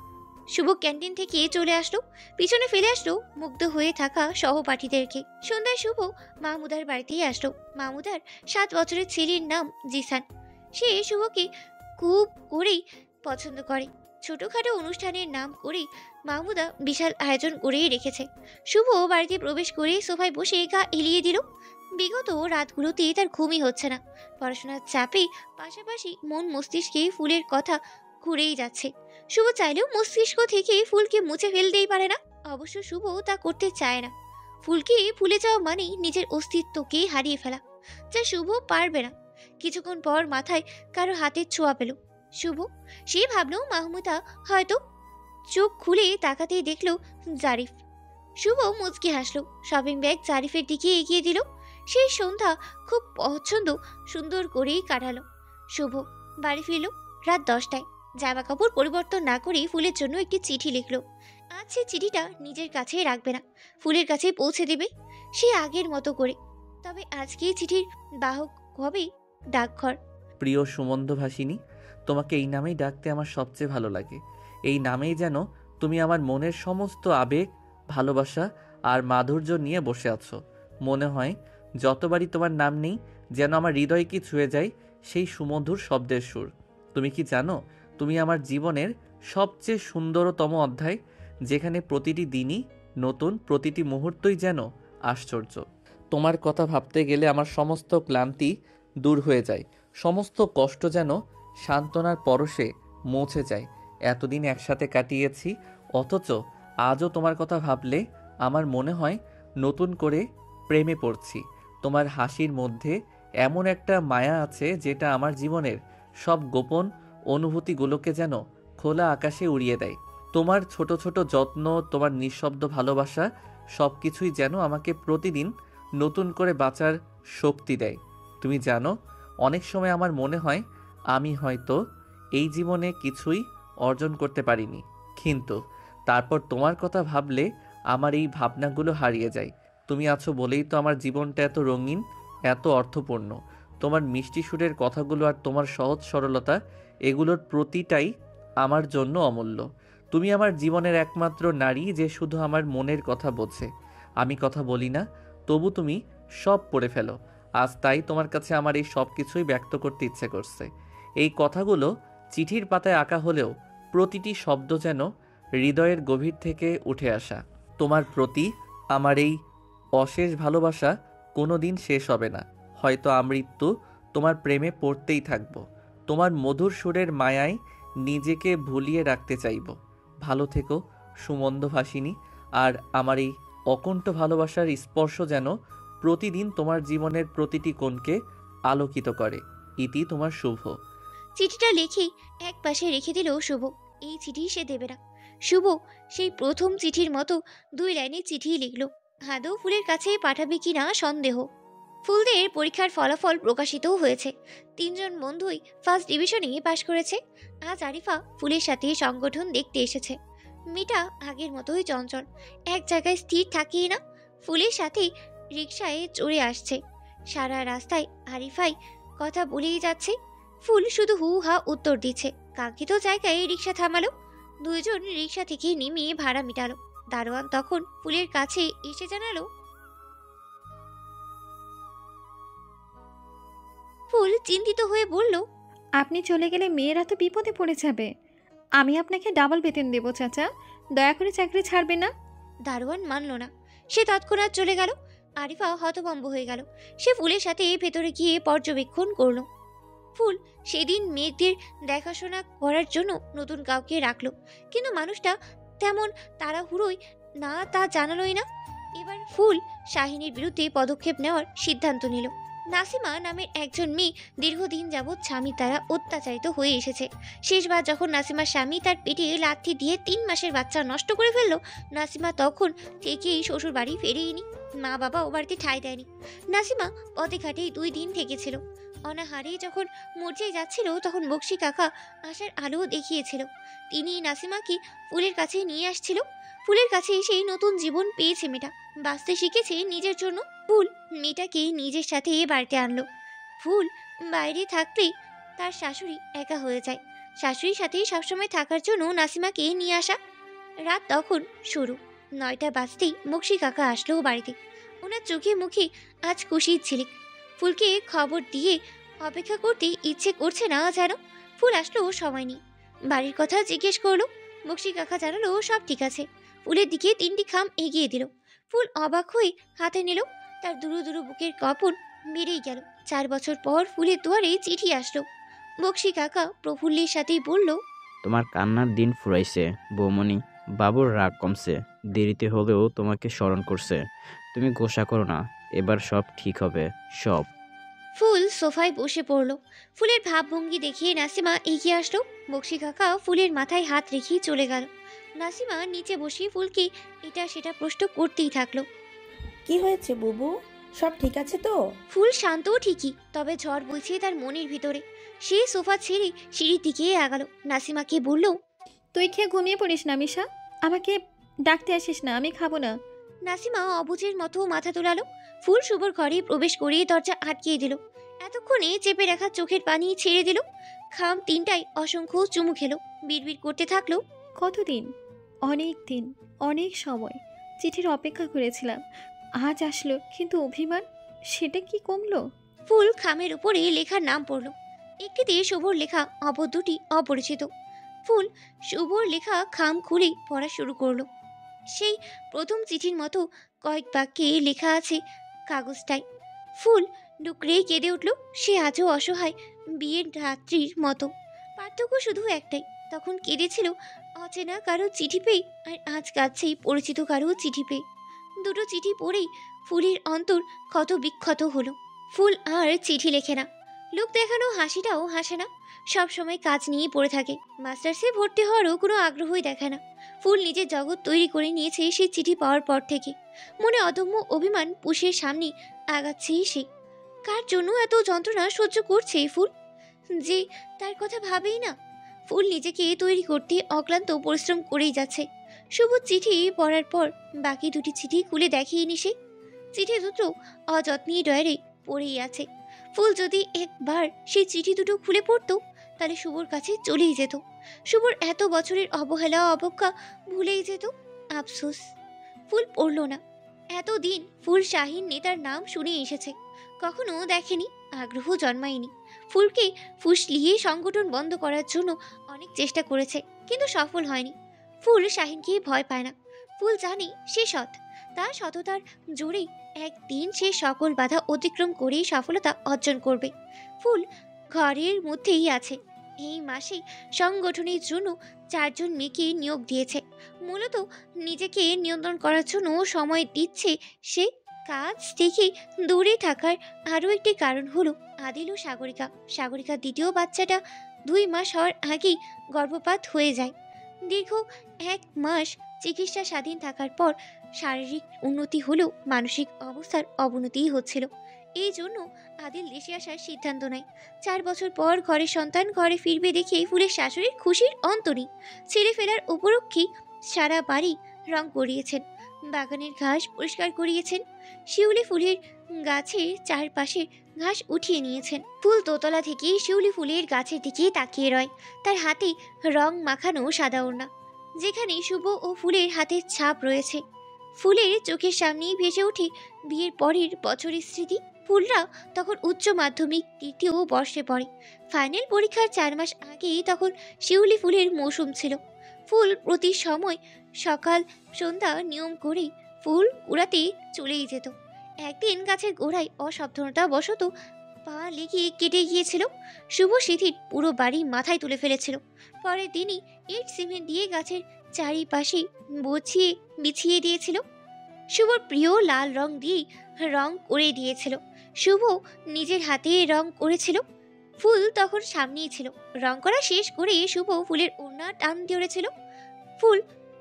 শুভ ক্যান্টিন থেকে চলে আসলো, পিছনে ফেলে আসলো মুগ্ধ হয়ে থাকা সহপাঠীদেরকে। সন্ধ্যায় শুভ মাহমুদার বাড়িতেই আসলো। মাহমুদার 7 বছরের ছেলের নাম জিসান। সে শুভকে খুব করেই পছন্দ করে। ছোটখাটো অনুষ্ঠানের নাম করে মাহমুদা বিশাল আয়োজন করেই রেখেছে। শুভ বাড়িতে প্রবেশ করে সোফায় বসে গা এলিয়ে দিল। বিগত রাতগুলোতে তার ঘুমই হচ্ছে না। পড়াশোনার চাপে পাশাপাশি মন মস্তিষ্কে ফুলের কথা ঘুরেই যাচ্ছে। শুভ চাইলেও মস্তিষ্ক থেকে ফুলকে মুছে ফেলতেই পারে না। অবশ্য শুভ তা করতে চায় না। ফুলকে ভুলে যাওয়া মানে নিজের অস্তিত্বকে হারিয়ে ফেলা, যা শুভ পারবে না। কিছুক্ষণ পর মাথায় কারো হাতের ছোঁয়া পেল শুভ। সে ভাবলো মাহমুদা হয়তো চোখ খুলে তাকাতেই দেখলো জারিফ। শুভ মুচকি হাসলো, শপিং ব্যাগ জারিফের দিকে এগিয়ে দিল। সেই সন্ধ্যা খুব পছন্দ সুন্দর করেই কাটালো শুভ। বাড়ি ফিরল রাত 10টায়। জামা কাপড় পরিবর্তন না করে ফুলের জন্য একটি চিঠি লিখলো। আজ সে চিঠিটা নিজের কাছে রাখবে না, ফুলের কাছে পৌঁছে দেবে সে আগের মতো করে। তবে আজকে চিঠির বাহক হবে ডাকঘর। প্রিয় সুমন্ধভাষিনী, তোমাকে এই নামেই ডাকতে আমার সবচেয়ে ভালো লাগে। এই নামেই যেন তুমি আমার মনের সমস্ত আবেগ, ভালোবাসা আর মাধুর্য নিয়ে বসে আছো। মনে হয় যতবারই তোমার নাম নেই যেন আমার হৃদয়কে ছুঁয়ে যায় সেই সুমধুর শব্দের সুর। তুমি কি জানো, তুমি আমার জীবনের সবচেয়ে সুন্দরতম অধ্যায়, যেখানে প্রতিটি দিনই নতুন, প্রতিটি মুহূর্তই যেন আশ্চর্য। তোমার কথা ভাবতে গেলে আমার সমস্ত ক্লান্তি দূর হয়ে যায়, সমস্ত কষ্ট যেন সান্ত্বনার পরশে মুছে যায়। এতদিন একসাথে কাটিয়েছি, অথচ আজও তোমার কথা ভাবলে আমার মনে হয় নতুন করে প্রেমে পড়ছি। তোমার হাসির মধ্যে এমন একটা মায়া আছে যেটা আমার জীবনের সব গোপন অনুভূতিগুলোকে যেন খোলা আকাশে উড়িয়ে দেয়। তোমার ছোট ছোট যত্ন, তোমার নিঃশব্দ ভালোবাসা সব কিছুই যেন আমাকে প্রতিদিন নতুন করে বাঁচার শক্তি দেয়। তুমি জানো, অনেক সময় আমার মনে হয় আমি হয়তো এই জীবনে কিছুই অর্জন করতে পারিনি, কিন্তু তারপর তোমার কথা ভাবলে আমার এই ভাবনাগুলো হারিয়ে যায়। তুমি আছো বলেই তো আমার জীবনটা এত রঙিন, এত অর্থপূর্ণ। তোমার মিষ্টি সুরের কথাগুলো আর তোমার সহজ সরলতা, এগুলোর প্রতিটাই আমার জন্য অমূল্য। তুমি আমার জীবনের একমাত্র নারী যে শুধু আমার মনের কথা বোঝে। আমি কথা বলি না, তবু তুমি সব পড়ে ফেলো। আজ তাই তোমার কাছে আমার এই সব কিছুই ব্যক্ত করতে ইচ্ছে করছে। এই কথাগুলো চিঠির পাতায় আঁকা হলেও প্রতিটি শব্দ যেন হৃদয়ের গভীর থেকে উঠে আসা। তোমার প্রতি আমার এই অশেষ ভালোবাসা কোনো দিন শেষ হবে না। হয়তো আমৃত্যু তোমার প্রেমে পড়তেই থাকবো, তোমার মধুর সুরের মায়ায় নিজেকে ভুলিয়ে রাখতে চাইব। ভালো থেকো সুমন্ধভাষিনী, আর আমার এই অকুণ্ঠ ভালোবাসার স্পর্শ যেন প্রতিদিন তোমার জীবনের প্রতিটি কোণকে আলোকিত করে। ইতি তোমার শুভ। চিঠিটা লিখে এক পাশে রেখে দিল শুভ। এই চিঠি সে দেবে না। শুভ সেই প্রথম চিঠির মতো 2 লাইনে চিঠি লিখল। আদৌ ফুলের কাছে পাঠাবে কিনা সন্দেহ। ফুলদের পরীক্ষার ফলাফল প্রকাশিতও হয়েছে। 3 জন বন্ধুই ফার্স্ট ডিভিশনে পাশ করেছে। আজ আরিফা ফুলের সাথে সংগঠন দেখতে এসেছে। মেয়েটা আগের মতোই চঞ্চল, এক জায়গায় স্থির থাকেই না। ফুলের সাথে রিকশায় চড়ে আসছে। সারা রাস্তায় আরিফাই কথা বলেই যাচ্ছে, ফুল শুধু হু হা উত্তর দিচ্ছে। কাঙ্ক্ষিত জায়গায় রিকশা থামালো। 2 জন রিকশা থেকে নেমে ভাড়া মিটালো। দারোয়ান তখন ফুলের কাছে এসে জানালো, ফুল চিন্তিত হয়ে বলল, আপনি চলে গেলে মেয়েরা তো বিপদে পড়ে যাবে। আমি আপনাকে ডাবল বেতন দেবো চাচা, দয়া করে চাকরি ছাড়বে না। দারোয়ান মানল না। সে তৎক্ষণাৎ চলে গেল। আরিফা হতভম্ব হয়ে গেল। সে ফুলের সাথে ভেতরে গিয়ে পর্যবেক্ষণ করল। ফুল সেদিন মেয়েদের দেখাশোনা করার জন্য নতুন কাউকে রাখলো, কিন্তু মানুষটা তেমন তাড়াহুড়োই না তা জানালোই না। এবার ফুল শাহিনীর বিরুদ্ধে পদক্ষেপ নেওয়ার সিদ্ধান্ত নিল। নাসিমা নামের একজন মেয়ে দীর্ঘদিন যাবৎ স্বামীর দ্বারা অত্যাচারিত হয়ে এসেছে। শেষবার যখন নাসিমার স্বামী তার পেটে লাথি দিয়ে 3 মাসের বাচ্চা নষ্ট করে ফেললো, নাসিমা তখন থেকেই শ্বশুর বাড়ি ফেরেইনি। মা বাবা ও বাড়িতে ঠাঁই দেয়নি। নাসিমা পথে ঘাটেই 2 দিন থেকেছিল। অনাহারে যখন মরচে যাচ্ছিল তখন বক্সি কাকা আশার আলো দেখিয়েছিল। তিনি নাসিমাকে ফুলের কাছে নিয়ে আসছিল। ফুলের কাছে এসেই নতুন জীবন পেয়েছে মেয়েটা, বাঁচতে শিখেছে নিজের জন্য। ফুল মেয়েটাকে নিজের সাথে বাড়িতে আনলো। ফুল বাইরে থাকলেই তার শাশুড়ি একা হয়ে যায়। শাশুড়ির সাথে সবসময় থাকার জন্য নাসিমাকে নিয়ে আসা। রাত তখন শুরু। 9টা বাজতেই বক্সি কাকা আসলো বাড়িতে। ওনার চোখে মুখে আজ খুশির ঝিলিক। ফুলকে খবর দিয়ে অপেক্ষা করতে ইচ্ছে করছে না যেন। ফুল আসলো সময় নেই। বাড়ির কথা জিজ্ঞেস করলো। বক্সি কাকা জানালো সব ঠিক আছে। ফুলের দিকে 3টি খাম এগিয়ে দিল। ফুল অবাক হয়ে হাতে নিল। তার দুরু দুরু বুকের কপন বেড়েই গেল। 4 বছর পর ফুলের দুয়ারে চিঠি আসলো। বক্সি কাকা প্রফুল্লের সাথেই বলল, তোমার কান্নার দিন ফুরাইছে বৌমনি, বাবুর রাগ কমছে, দেরিতে হলেও তোমাকে স্মরণ করছে। তুমি গোসা করো না, এবার সব ঠিক হবে সব। ফুল সোফায় বসে পড়ল। ফুলের ভাবভঙ্গি দেখিয়ে নাসিমা এগিয়ে আসলো। বক্সি কাকা ফুলের মাথায় হাত রেখে চলে গেল। নাসিমা নিচে বসে ফুলকে এটা সেটা প্রশ্ন করতেই থাকলো। কি হয়েছে বুবু, সব ঠিক আছে তো? ফুল শান্তও ঠিকই, তবে ঝড় বইছে তার মনের ভিতরে। সে সোফা ছেড়ে সিঁড়ির দিকে আগালো। নাসিমাকে বলল, তুই খেয়ে ঘুমিয়ে পড়িস না মিশা, আমাকে ডাকতে আসিস না, আমি খাবো না। নাসিমা অবুঝের মতো মাথা তোলালো। ফুল শুভর ঘরে প্রবেশ করে দরজা আটকিয়ে দিল। এতক্ষণে চেপে রাখা চোখের পানি ছেড়ে দিল। খাম তিনটায় অসংখ্য চুমু খেলো। বিড়বিড় করতে থাকলো, কতদিন, অনেক দিন, অনেক সময় চিঠির অপেক্ষা করেছিলাম, আজ আসলো, কিন্তু অভিমান সেটা কি কমলো? ফুল খামের উপরে লেখার নাম পড়ল। একটিতে শুভর লেখা, অপর দুটি অপরিচিত। ফুল শুভর লেখা খাম খুলে পড়া শুরু করলো। সেই প্রথম চিঠির মতো কয়েক বাক্যে লেখা আছে কাগজটায়। ফুল ডুকরে কেঁদে উঠল। সে আজও অসহায়, বিয়ের রাত্রির মতো। পার্থক্য শুধু একটাই, তখন কেঁদেছিল অচেনা কারো চিঠি পেয়ে, আর আজ কাছে পরিচিত কারো চিঠি পেয়ে। দুটো চিঠি পড়েই ফুলের অন্তর ক্ষত বিক্ষত হলো। ফুল আর চিঠি লেখে না, লোক দেখানো হাসিটাও হাসে না, সবসময় কাজ নিয়ে পড়ে থাকে। মাস্টার্সে ভর্তি হওয়ারও কোনো আগ্রহই দেখায় না। ফুল নিজের জগৎ তৈরি করে নিয়েছে সেই চিঠি পাওয়ার পর থেকে। মনে অদম্য অভিমান পুষে সামনে আগাচ্ছেই সে। কার জন্য এত যন্ত্রণা সহ্য করছে ফুল, যে তার কথা ভাবেই না? ফুল নিজেকে তৈরি করতে অক্লান্ত পরিশ্রম করেই যাচ্ছে। শুভ চিঠি পড়ার পর বাকি দুটি চিঠি খুলে দেখেনি সে। চিঠি দুটো অযত্নে ডয়ারে পড়েই আছে। ফুল যদি একবার সেই চিঠি দুটো খুলে পড়তো, তাহলে শুভর কাছে চলেই যেত। শুভর এত বছরের অবহেলা অবজ্ঞা ভুলেই যেত। আফসোস, ফুল পড়ল না। এতদিন ফুল শাহিন নেতার নাম শুনে এসেছে, কখনো দেখেনি, আগ্রহ জন্মায়নি। ফুলকে ফুসলিয়ে সংগঠন বন্ধ করার জন্য অনেক চেষ্টা করেছে, কিন্তু সফল হয়নি। ফুল শাহিনকে ভয় পায় না। ফুল জানে সে সৎ, তার সততার জোরেই একদিন সে সকল বাধা অতিক্রম করেই সফলতা অর্জন করবে। ফুল ঘরের মধ্যেই আছে। এই মাসে সংগঠনের জন্য 4 জন মেয়েকে নিয়োগ দিয়েছে। মূলত নিজেকে নিয়ন্ত্রণ করার জন্য সময় দিচ্ছে সে। কাজ থেকে দূরে থাকার আরও একটি কারণ হলো আদিল ও সাগরিকা। সাগরিকার দ্বিতীয় বাচ্চাটা 2 মাস হওয়ার আগেই গর্ভপাত হয়ে যায়। দীর্ঘ 1 মাস চিকিৎসা স্বাধীন থাকার পর শারীরিক উন্নতি হলেও মানসিক অবস্থার অবনতিই হচ্ছিল। এই জন্য আদিল দেশে আসার সিদ্ধান্ত নেয়। 4 বছর পর ঘরের সন্তান ঘরে ফিরবে দেখে ফুলের শাশুড়ির খুশির অন্ত নেই। ছেড়ে ফেরার উপলক্ষে সারা বাড়ি রং করিয়েছেন, বাগানের ঘাস পরিষ্কার করিয়েছেন, শিউলি ফুলের গাছের চারপাশে ঘাস উঠিয়ে নিয়েছেন। ফুল দোতলা থেকে শিউলি ফুলের গাছের দিকে তাকিয়ে রয়। তার হাতে রং মাখানো সাদা ওড়না, যেখানে শুভ ও ফুলের হাতের ছাপ রয়েছে। ফুলের চোখের সামনেই ভেসে ওঠে বিয়ের পরের বছরের স্মৃতি। ফুলরা তখন উচ্চ মাধ্যমিক 3য় বর্ষে পড়ে। ফাইনাল পরীক্ষার 4 মাস আগেই তখন শিউলি ফুলের মৌসুম ছিল। ফুল প্রতি সময় সকাল সন্ধ্যা নিয়ম করেই ফুল কুড়াতে চলেই যেত। একদিন গাছের গোড়ায় অসাবধানতা বশত পা লেগে কেটে গিয়েছিল। শুভ সিথির পুরো বাড়ি মাথায় তুলে ফেলেছিল। পরের দিনই ইট সিমেন্ট দিয়ে গাছের চারিপাশে বিছিয়ে দিয়েছিল। শুভর প্রিয় লাল রং দিয়ে রং করে দিয়েছিল। শুভ নিজের হাতে রং করেছিল। ফুল তখন সামনেই ছিল। রং করা শেষ করে শুভ ফুলের ওড়না টান ধরেছিল। ফুল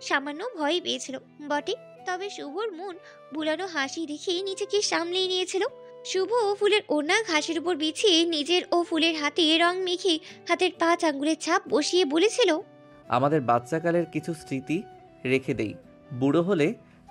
সামান্য ভয় পেয়েছিল বটে, তবে শুভর মন বুলানো হাসি দেখে নিজেকে সামলেই নিয়েছিল। শুভ ফুলের ওড়না ঘাসের উপর বিছিয়ে নিজের ও ফুলের হাতে রং মেখে হাতের 5 আঙ্গুলের ছাপ বসিয়ে বলেছিল, আমাদের বাচ্চাকালের কিছু স্মৃতি রেখে দেই। বুড়ো হলে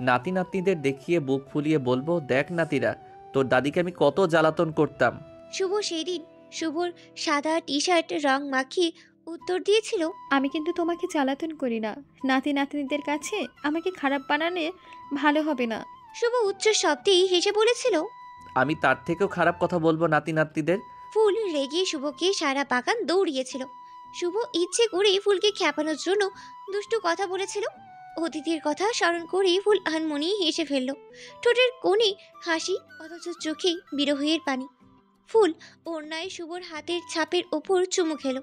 নাতি নাতনিদের দেখিয়ে বুক ফুলিয়ে বলবো, দেখ নাতিরা, তোর দাদিকে আমি কত জ্বালাতন করতাম। শুভ সেদিন শুভর সাদা টি শার্ট রং মাখিয়ে উত্তর দিয়েছিল, আমি কিন্তু তোমাকে জ্বালাতন করি না, নাতি নাতনিদের কাছে আমাকে খারাপ বানালে ভালো হবে না। শুভ উচ্চ শব্দেই হেসে বলেছিল, আমি তার থেকেও খারাপ কথা বলবো নাতি নাতনিদের। ফুল রেগে শুভকে সারা বাগান দৌড়িয়েছিল। শুভ ইচ্ছে করে ফুলকে খ্যাপানোর জন্য দুষ্টু কথা বলেছিল। অতিথির কথা স্মরণ করে ফুল আনমনি হেসে ফেলল। ঠোঁটের কোণে হাসি, অথচ চোখে বিরহের পানি। ফুল ওড়নায় শুভর হাতের ছাপের ওপর চুমু খেল।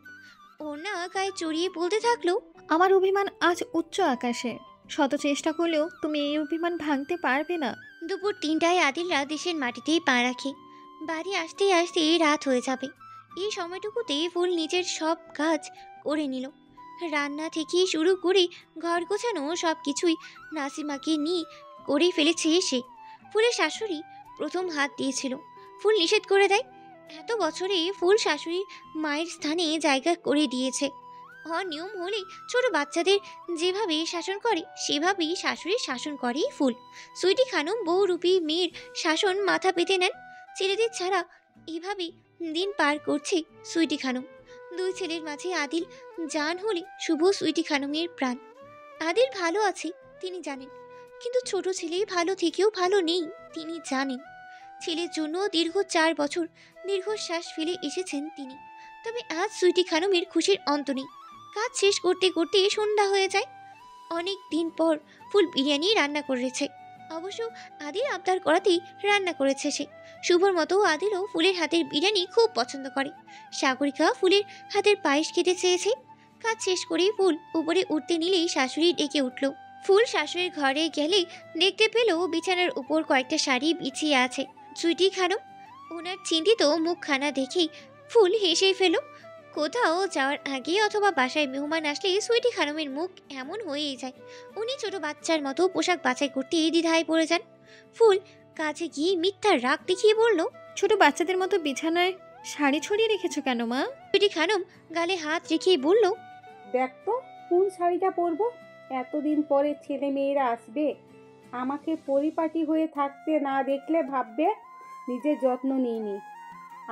ওড়না গায়ে চড়িয়ে বলতে থাকলো, আমার অভিমান আজ উচ্চ আকাশে, শত চেষ্টা করলেও তুমি এই অভিমান ভাঙতে পারবে না। দুপুর 3টায় আদিলরা দেশের মাটিতেই পা রাখে। বাড়ি আসতে আসতে রাত হয়ে যাবে। এই সময়টুকুতে ফুল নিজের সব কাজ করে নিল। রান্না থেকে শুরু করে ঘর গোছানো সব কিছুই নাসিমাকে নিয়ে করে ফেলেছে সে। ফুলের শাশুড়ি প্রথম হাত দিয়েছিল, ফুল নিষেধ করে দেয়। এত বছরে ফুল শাশুড়ির মায়ের স্থানে জায়গা করে দিয়েছে। অনিয়ম হলে ছোট বাচ্চাদের যেভাবে শাসন করে সেভাবেই শাশুড়ির শাসন করে ফুল। সুইটি খানম বহুরূপী মেয়ের শাসন মাথা পেতে নেন। ছেলেদের ছাড়া এভাবেই দিন পার করছে সুইটি খানম। দুই ছেলের মাঝে আদিল জান হলে শুভ সুইটি খানমের প্রাণ। আদিল ভালো আছে তিনি জানেন, কিন্তু ছোট ছেলে ভালো থেকেও ভালো নেই তিনি জানেন। ছেলের জন্য দীর্ঘ 4 বছর দীর্ঘশ্বাস ফেলে এসেছেন তিনি। তবে আজ সুইটি খানমের খুশির অন্ত নেই। কাজ শেষ করতে করতে সন্ধ্যা হয়ে যায়। অনেক দিন পর ফুল বিরিয়ানি রান্না করেছে। অবশ্য আদিল আবদার করাতেই রান্না করেছে সে। শুভর মতো আদিলও ফুলের হাতের বিরিয়ানি খুব পছন্দ করে। সাগরিকা ফুলের হাতের পায়েস খেতে চেয়েছে। কাজ শেষ করে ফুল উপরে উঠতে নিলেই শাশুড়ি ডেকে উঠল। ফুল শাশুড়ির ঘরে গেলে দেখতে পেল বিছানার উপর কয়েকটা শাড়ি বিছিয়ে আছে সুইটি খানম। ওনার চিন্তিত মুখখানা দেখেই ফুল হেসে ফেল। কোথাও যাওয়ার আগে অথবা বাসায় মেহমান আসলে সুইটি খানমের মুখ এমন হয়েই যায়। উনি ছোট বাচ্চার মতো পোশাক বাছাই করতে দ্বিধায় পড়ে যান। ফুল কাছে গিয়ে মিথ্যার রাগ দেখিয়ে বলল, ছোট বাচ্চাদের মতো বিছানায় শাড়ি ছড়িয়ে রেখেছো কেন মা? সুইটি খানম গালে হাত রেখেই বলল, দেখ তো কোন শাড়িটা পরবো। এতদিন পরে ছেলে মেয়েরা আসবে, আমাকে পরিপাটি হয়ে থাকতে না দেখলে ভাববে নিজের যত্ন নিইনি।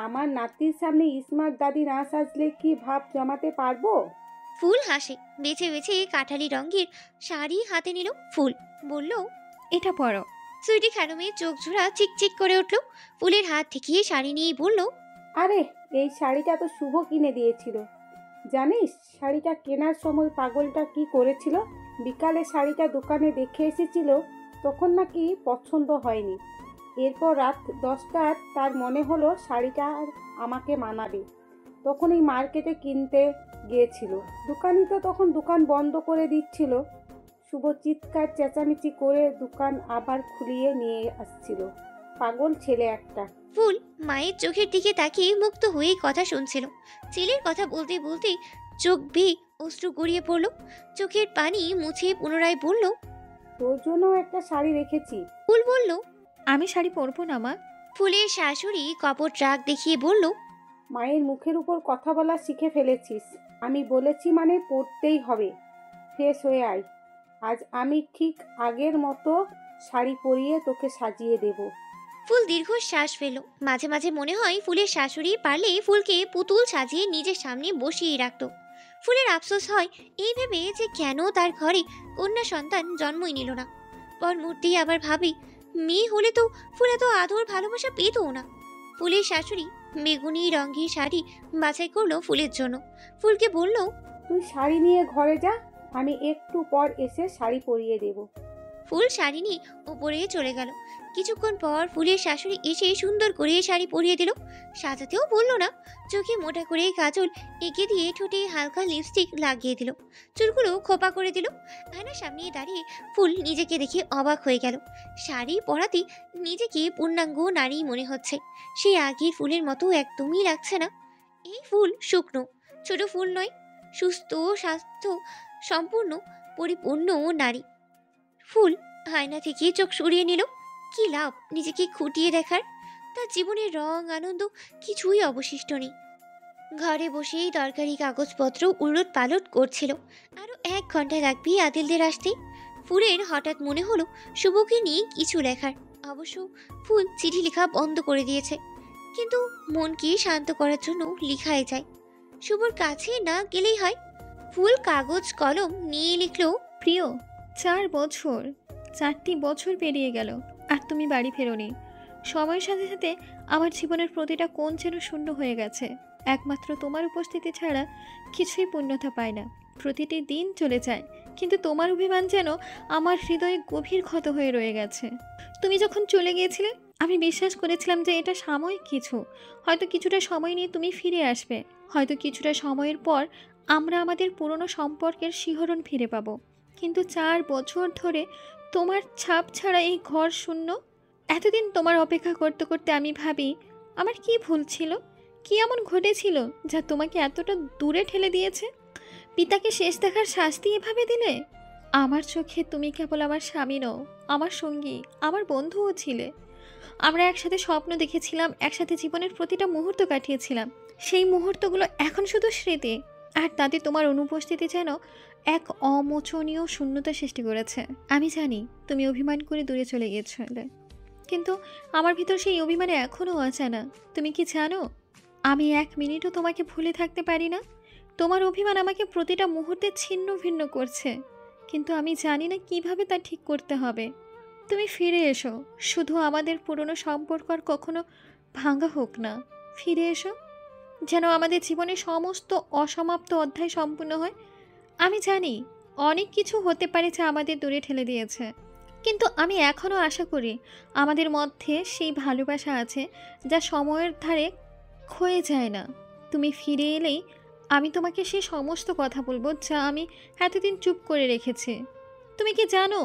আমার নাতির সামনে স্মার্ট দাদি না সাজলে কি ভাব জমাতে পারবো? ফুল হাসে। বেছে বেছে কাঠালি রঙের শাড়ি হাতে নিল ফুল। বলল, এটা পরো। সুইটি খানমের চোখ জোড়া চিকচিক করে উঠল। ফুলের হাত থেকে শাড়ি নিয়ে বলল, আরে এই শাড়িটা তো শুভ কিনে দিয়েছিল। জানিস শাড়িটা কেনার সময় পাগলটা কি করেছিল? বিকালে শাড়িটা দোকানে দেখে এসেছিল, তখন নাকি পছন্দ হয়নি। এরপর রাত 10টার তার মনে হলো শাড়িটা আর আমাকে মানাবে, তখন এই মার্কেটে কিনতে গিয়েছিল। দোকানি তো তখন দোকান বন্ধ করে দিচ্ছিল। শুভ চিৎকার চেঁচামেচি করে দোকান আবার খুলিয়ে নিয়ে আসছিল। পাগল ছেলে একটা। ফুল মায়ের চোখের দিকে তাকিয়ে মুক্ত হয়ে কথা শুনছিল। ছেলের কথা বলতে বলতে চোখ বেয়ে অশ্রু গড়িয়ে পড়ল। চোখের পানি মুছে পুনরায় বলল, তোর জন্য একটা শাড়ি রেখেছি। ফুল বলল, আমি শাড়ি পরবো না মা। ফুলের শাশুড়ি কপট রাগ দেখিয়ে বলল, মায়ের মুখের উপর কথা বলা শিখে ফেলেছিস। আমি বলেছি মানে পরতেই হবে। ফ্রেশ হয়ে আয়, আজ আমি ঠিক আগের মতো শাড়ি পরিয়ে তোকে সাজিয়ে দেব। ফুল দীর্ঘশ্বাস ফেলল। মাঝে মাঝে মনে হয় ফুলের শাশুড়ি পারলে ফুলকে পুতুল সাজিয়ে নিজের সামনে বসিয়ে রাখত। ফুলের আফসোস হয় এই ভেবে যে কেন তার ঘরে কন্যা সন্তান জন্মই নিল না। পর মুহূর্তেই আবার ভাবি, মেয়ে হলে তো ফুল এত আদর ভালোবাসা পেত না। ফুলের শাশুড়ি বেগুনি রঙের শাড়ি বাছাই করলো ফুলের জন্য। ফুলকে বলল, তুই শাড়ি নিয়ে ঘরে যা, আমি একটু পর এসে শাড়ি পরিয়ে দেব। ফুল শাড়ি নিয়ে উপরে চলে গেল। কিছুক্ষণ পর ফুলের শাশুড়ি এসে সুন্দর করে শাড়ি পরিয়ে দিল। সাজাতেও বলল না, চোখে মোটা করে কাজল এঁকে দিয়ে ঠোঁটে হালকা লিপস্টিক লাগিয়ে দিল। চুলগুলো খোপা করে দিল। আয়নার সামনে দাঁড়িয়ে ফুল নিজেকে দেখে অবাক হয়ে গেল। শাড়ি পরাতে নিজেকে পূর্ণাঙ্গ নারী মনে হচ্ছে। সে আগের ফুলের মতো একদমই লাগছে না। এই ফুল শুকনো, ছোট ফুল নয়, সুস্থ স্বাস্থ্য সম্পূর্ণ পরিপূর্ণ নারী। ফুল আয়না থেকে চোখ সরিয়ে নিল। কি লাভ নিজেকে খুঁটিয়ে দেখার? তার জীবনের রং আনন্দ কিছুই অবশিষ্ট নেই। ঘরে বসেই দরকারি কাগজপত্র উলট পালট করছিল। আরও 1 ঘন্টা লাগবে আদিলদের আসতে। ফুলের হঠাৎ মনে হলো শুভকে নিয়ে কিছু লেখার। অবশ্য ফুল চিঠি লেখা বন্ধ করে দিয়েছে, কিন্তু মনকে শান্ত করার জন্য লেখাই যায়। শুভর কাছে না গেলেই হয়। ফুল কাগজ কলম নিয়ে লিখলো, প্রিয়, 4 বছর, 4টি বছর পেরিয়ে গেল আর তুমি বাড়ি ফেরোনি। সময়ের সাথে সাথে আমার জীবনের প্রতিটা কোণ যেন শূন্য হয়ে গেছে। একমাত্র তোমার উপস্থিতি ছাড়া কিছুই পূর্ণতা পায় না। প্রতিটি দিন চলে যায়, কিন্তু তোমার অভিমান যেন আমার হৃদয়ে গভীর ক্ষত হয়ে রয়ে গেছে। তুমি যখন চলে গিয়েছিলে আমি বিশ্বাস করেছিলাম যে এটা সাময়িক কিছু, হয়তো কিছুটা সময় নিয়ে তুমি ফিরে আসবে, হয়তো কিছুটা সময়ের পর আমরা আমাদের পুরনো সম্পর্কের শিহরণ ফিরে পাবো। কিন্তু 4 বছর ধরে তোমার ছাপ ছাড়া এই ঘর শূন্য। এতদিন তোমার অপেক্ষা করতে করতে আমি ভাবি আমার কি ভুল ছিল, কি এমন ঘটেছিল যা তোমাকে এতটা দূরে ঠেলে দিয়েছে। পিতাকে শেষ দেখার শাস্তি এভাবে দিলে? আমার চোখে তুমি কেবল আমার স্বামী নও, আমার সঙ্গী, আমার বন্ধুও ছিলে। আমরা একসাথে স্বপ্ন দেখেছিলাম, একসাথে জীবনের প্রতিটা মুহূর্ত কাটিয়েছিলাম। সেই মুহূর্তগুলো এখন শুধু স্মৃতি, আর তাতে তোমার অনুপস্থিতি যেন এক অমোচনীয় শূন্যতা সৃষ্টি করেছে। আমি জানি তুমি অভিমান করে দূরে চলে গিয়েছিলে, কিন্তু আমার ভিতর সেই অভিমানে এখনও অজানা। তুমি কি জানো, আমি 1 মিনিটও তোমাকে ভুলে থাকতে পারি না। তোমার অভিমান আমাকে প্রতিটা মুহূর্তে ছিন্ন ভিন্ন করছে, কিন্তু আমি জানি না কিভাবে তা ঠিক করতে হবে। তুমি ফিরে এসো, শুধু আমাদের পুরনো সম্পর্ক আর কখনো ভাঙা হোক না। ফিরে এসো, যেন আমাদের জীবনের সমস্ত অসমাপ্ত অধ্যায় সম্পূর্ণ হয়। আমি জানি অনেক কিছু হতে পারে যা আমাদের দূরে ঠেলে দিয়েছে, কিন্তু আমি এখনও আশা করি আমাদের মধ্যে সেই ভালোবাসা আছে যা সময়ের ধারে ক্ষয়ে যায় না। তুমি ফিরে এলেই আমি তোমাকে সেই সমস্ত কথা বলবো যা আমি এতদিন চুপ করে রেখেছি। তুমি কি জানো,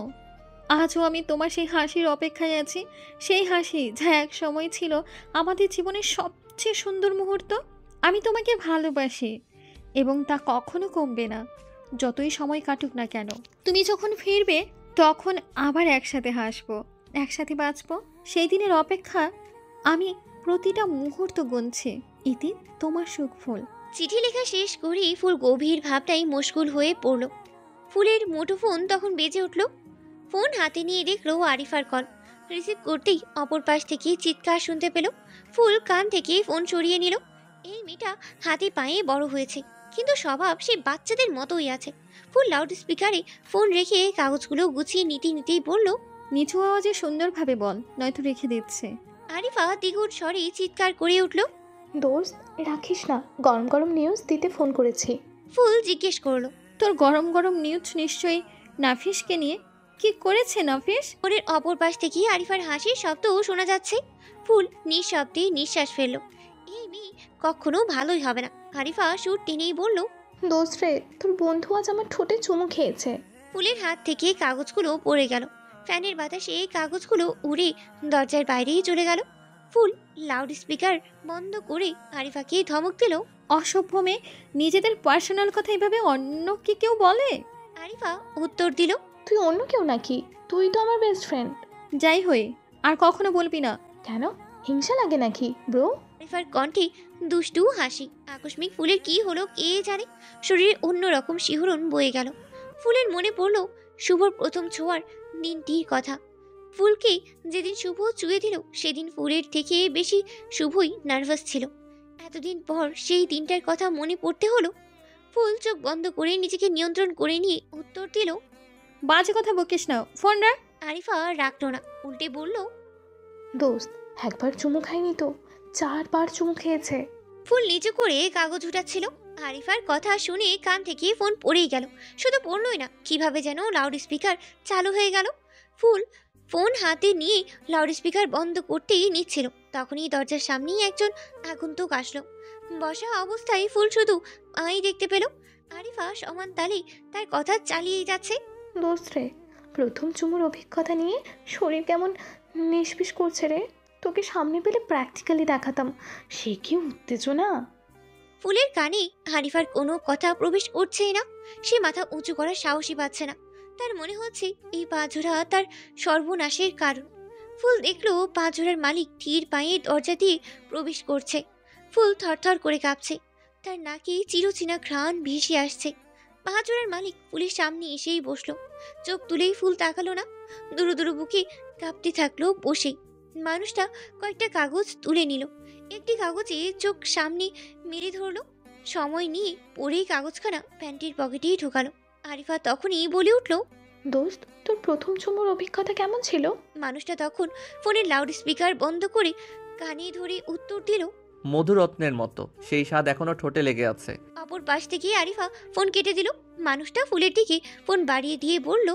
আজও আমি তোমার সেই হাসির অপেক্ষায় আছি, সেই হাসি যা এক সময় ছিল আমাদের জীবনের সবচেয়ে সুন্দর মুহূর্ত। আমি তোমাকে ভালোবাসি এবং তা কখনো কমবে না, যতই সময় কাটুক না কেন। তুমি যখন ফিরবে তখন আবার একসাথে হাসবো, একসাথে বাঁচবো। সেই দিনের অপেক্ষা আমি প্রতিটা মুহূর্ত গুনছি। ইতি, তোমার সুখ ফুল। চিঠি লেখা শেষ করেই ফুল গভীর ভাবনায় মশগুল হয়ে পড়ল। ফুলের মুঠোফোন তখন বেজে উঠল। ফোন হাতে নিয়ে দেখলো আরিফার কল। রিসিভ করতেই অপর পাশ থেকে চিৎকার শুনতে পেল। ফুল কান থেকে ফোন সরিয়ে নিল। এই মেয়েটা হাতে পায়ে বড় হয়েছে, কিন্তু স্বভাব সেই বাচ্চাদের মতোই আছে। ফুল লাউড স্পিকারে ফোন রেখে কাগজগুলো গুছিয়ে নিতেই বলল, নিচু আওয়াজে সুন্দরভাবে বল, নয়তো রেখে দিচ্ছে। আরিফা দ্বিগুণ স্বরে চিৎকার করে উঠল, দোস্ত রাখিস না, গরম গরম নিউজ দিতে ফোন করেছি। ফুল জিজ্ঞেস করলো, তোর গরম গরম নিউজ নিশ্চয়ই নাফিসকে নিয়ে? কি করেছে নাফিস? ফোনের অপর পাশ থেকে আরিফার হাসির শব্দও শোনা যাচ্ছে। ফুল নিঃশব্দে নিঃশ্বাস ফেলল। এই মেয়ে কখনো ভালোই হবে না। আরিফা সুর টেনেই বলল, দোস্ত রে, তোর বন্ধু আজ আমার ঠোঁটে চুমু খেয়েছে। ফুলের হাত থেকে কাগজগুলো পড়ে গেল। ফ্যানের বাতাসে কাগজগুলো উড়ে দরজার বাইরেই চলে গেল। ফুল লাউড স্পিকার বন্ধ করে আরিফাকে ধমক দিল, অসভ্য মেয়ে, নিজেদের পার্সোনাল কথা এভাবে অন্যকে কেউ বলে? আরিফা উত্তর দিল, তুই অন্য কেউ নাকি? তুই তো আমার বেস্ট ফ্রেন্ড। যাই হই, আর কখনো বলবি না। কেন, হিংসা লাগে নাকি ব্রো? আরিফার কণ্ঠে দুষ্টু হাসি। আকস্মিক ফুলের কি হলো কে জানে, শরীরে অন্যরকম শিহরণ বয়ে গেল। ফুলের মনে পড়ল শুভর প্রথম ছোঁয়ার দিনটির কথা। ফুলকে যেদিন শুভ চুয়ে দিল সেদিন ফুলের থেকে বেশি শুভই নার্ভাস ছিল। এতদিন পর সেই দিনটার কথা মনে পড়তে হলো। ফুল চোখ বন্ধ করে নিজেকে নিয়ন্ত্রণ করে নিয়ে উত্তর দিল, বাজে কথা বকিস না, ফোন রাখ। আরিফা রাখল না, উল্টে বলল, দোস্ত একবার চুমু খায়নি তো, 4 বার চুমু খেয়েছে। ফুল নিচু করে কাগজ উঠাচ্ছিল। আরিফার কথা শুনে কান থেকে ফোন পড়েই গেল। শুধু পড়লই না, কিভাবে যেন লাউড স্পিকার চালু হয়ে গেল। ফুল ফোন হাতে নিয়ে লাউড স্পিকার বন্ধ করতেই নিচ্ছিল, তখনই দরজার সামনেই একজন আগন্তুক আসলো। বসা অবস্থায় ফুল শুধু আই দেখতে পেল। আরিফা সমান তালে তার কথা চালিয়ে যাচ্ছে, দোস্ত রে, প্রথম চুমুর অভিজ্ঞতা নিয়ে শরীর কেমন নিষ্পিস করছে রে। তোকে সামনে পেলে প্র্যাকটিক্যালি দেখাতাম, সে কি উত্তেজনা। ফুলের কানে আরিফার কোনো কথা প্রবেশ করছেই না। সে মাথা উঁচু করার সাহসই পাচ্ছে না। তার মনে হচ্ছে এই পাঁচজোড়া তার সর্বনাশের কারণ। ফুল দেখলো পাঁচজোড়ার মালিক ধীর পায়ে দরজা দিয়ে প্রবেশ করছে। ফুল থরথর করে কাঁপছে, তার নাকে চিরচেনা ঘ্রাণ ভেসে আসছে। পাঁচজোড়ার মালিক ফুলের সামনে এসেই বসলো। চোখ তুলেই ফুল তাকালো না, দুরু দুরু বুকে কাঁপতে থাকলো বসেই। মানুষটা কয়েকটা কাগজ তুলে নিল। একটি কাগজে চোখ সামনে মেরে ধরলো। সময় নিয়ে পরেই কাগজখানা প্যান্টের পকেটেই ঢোকালো। আরিফা তখনই বলে উঠল, দোস্ত তোর প্রথম চুমুর অভিজ্ঞতা কেমন ছিল? মানুষটা তখন ফোনের লাউড স্পিকার বন্ধ করে কানে ধরে উত্তর দিল, মধুরত্নের মতো, সেই স্বাদ এখনো ঠোঁটে লেগে আছে। অপর পাশ থেকে আরিফা ফোন কেটে দিল। মানুষটা ফুলের দিকে ফোন বাড়িয়ে দিয়ে বলল,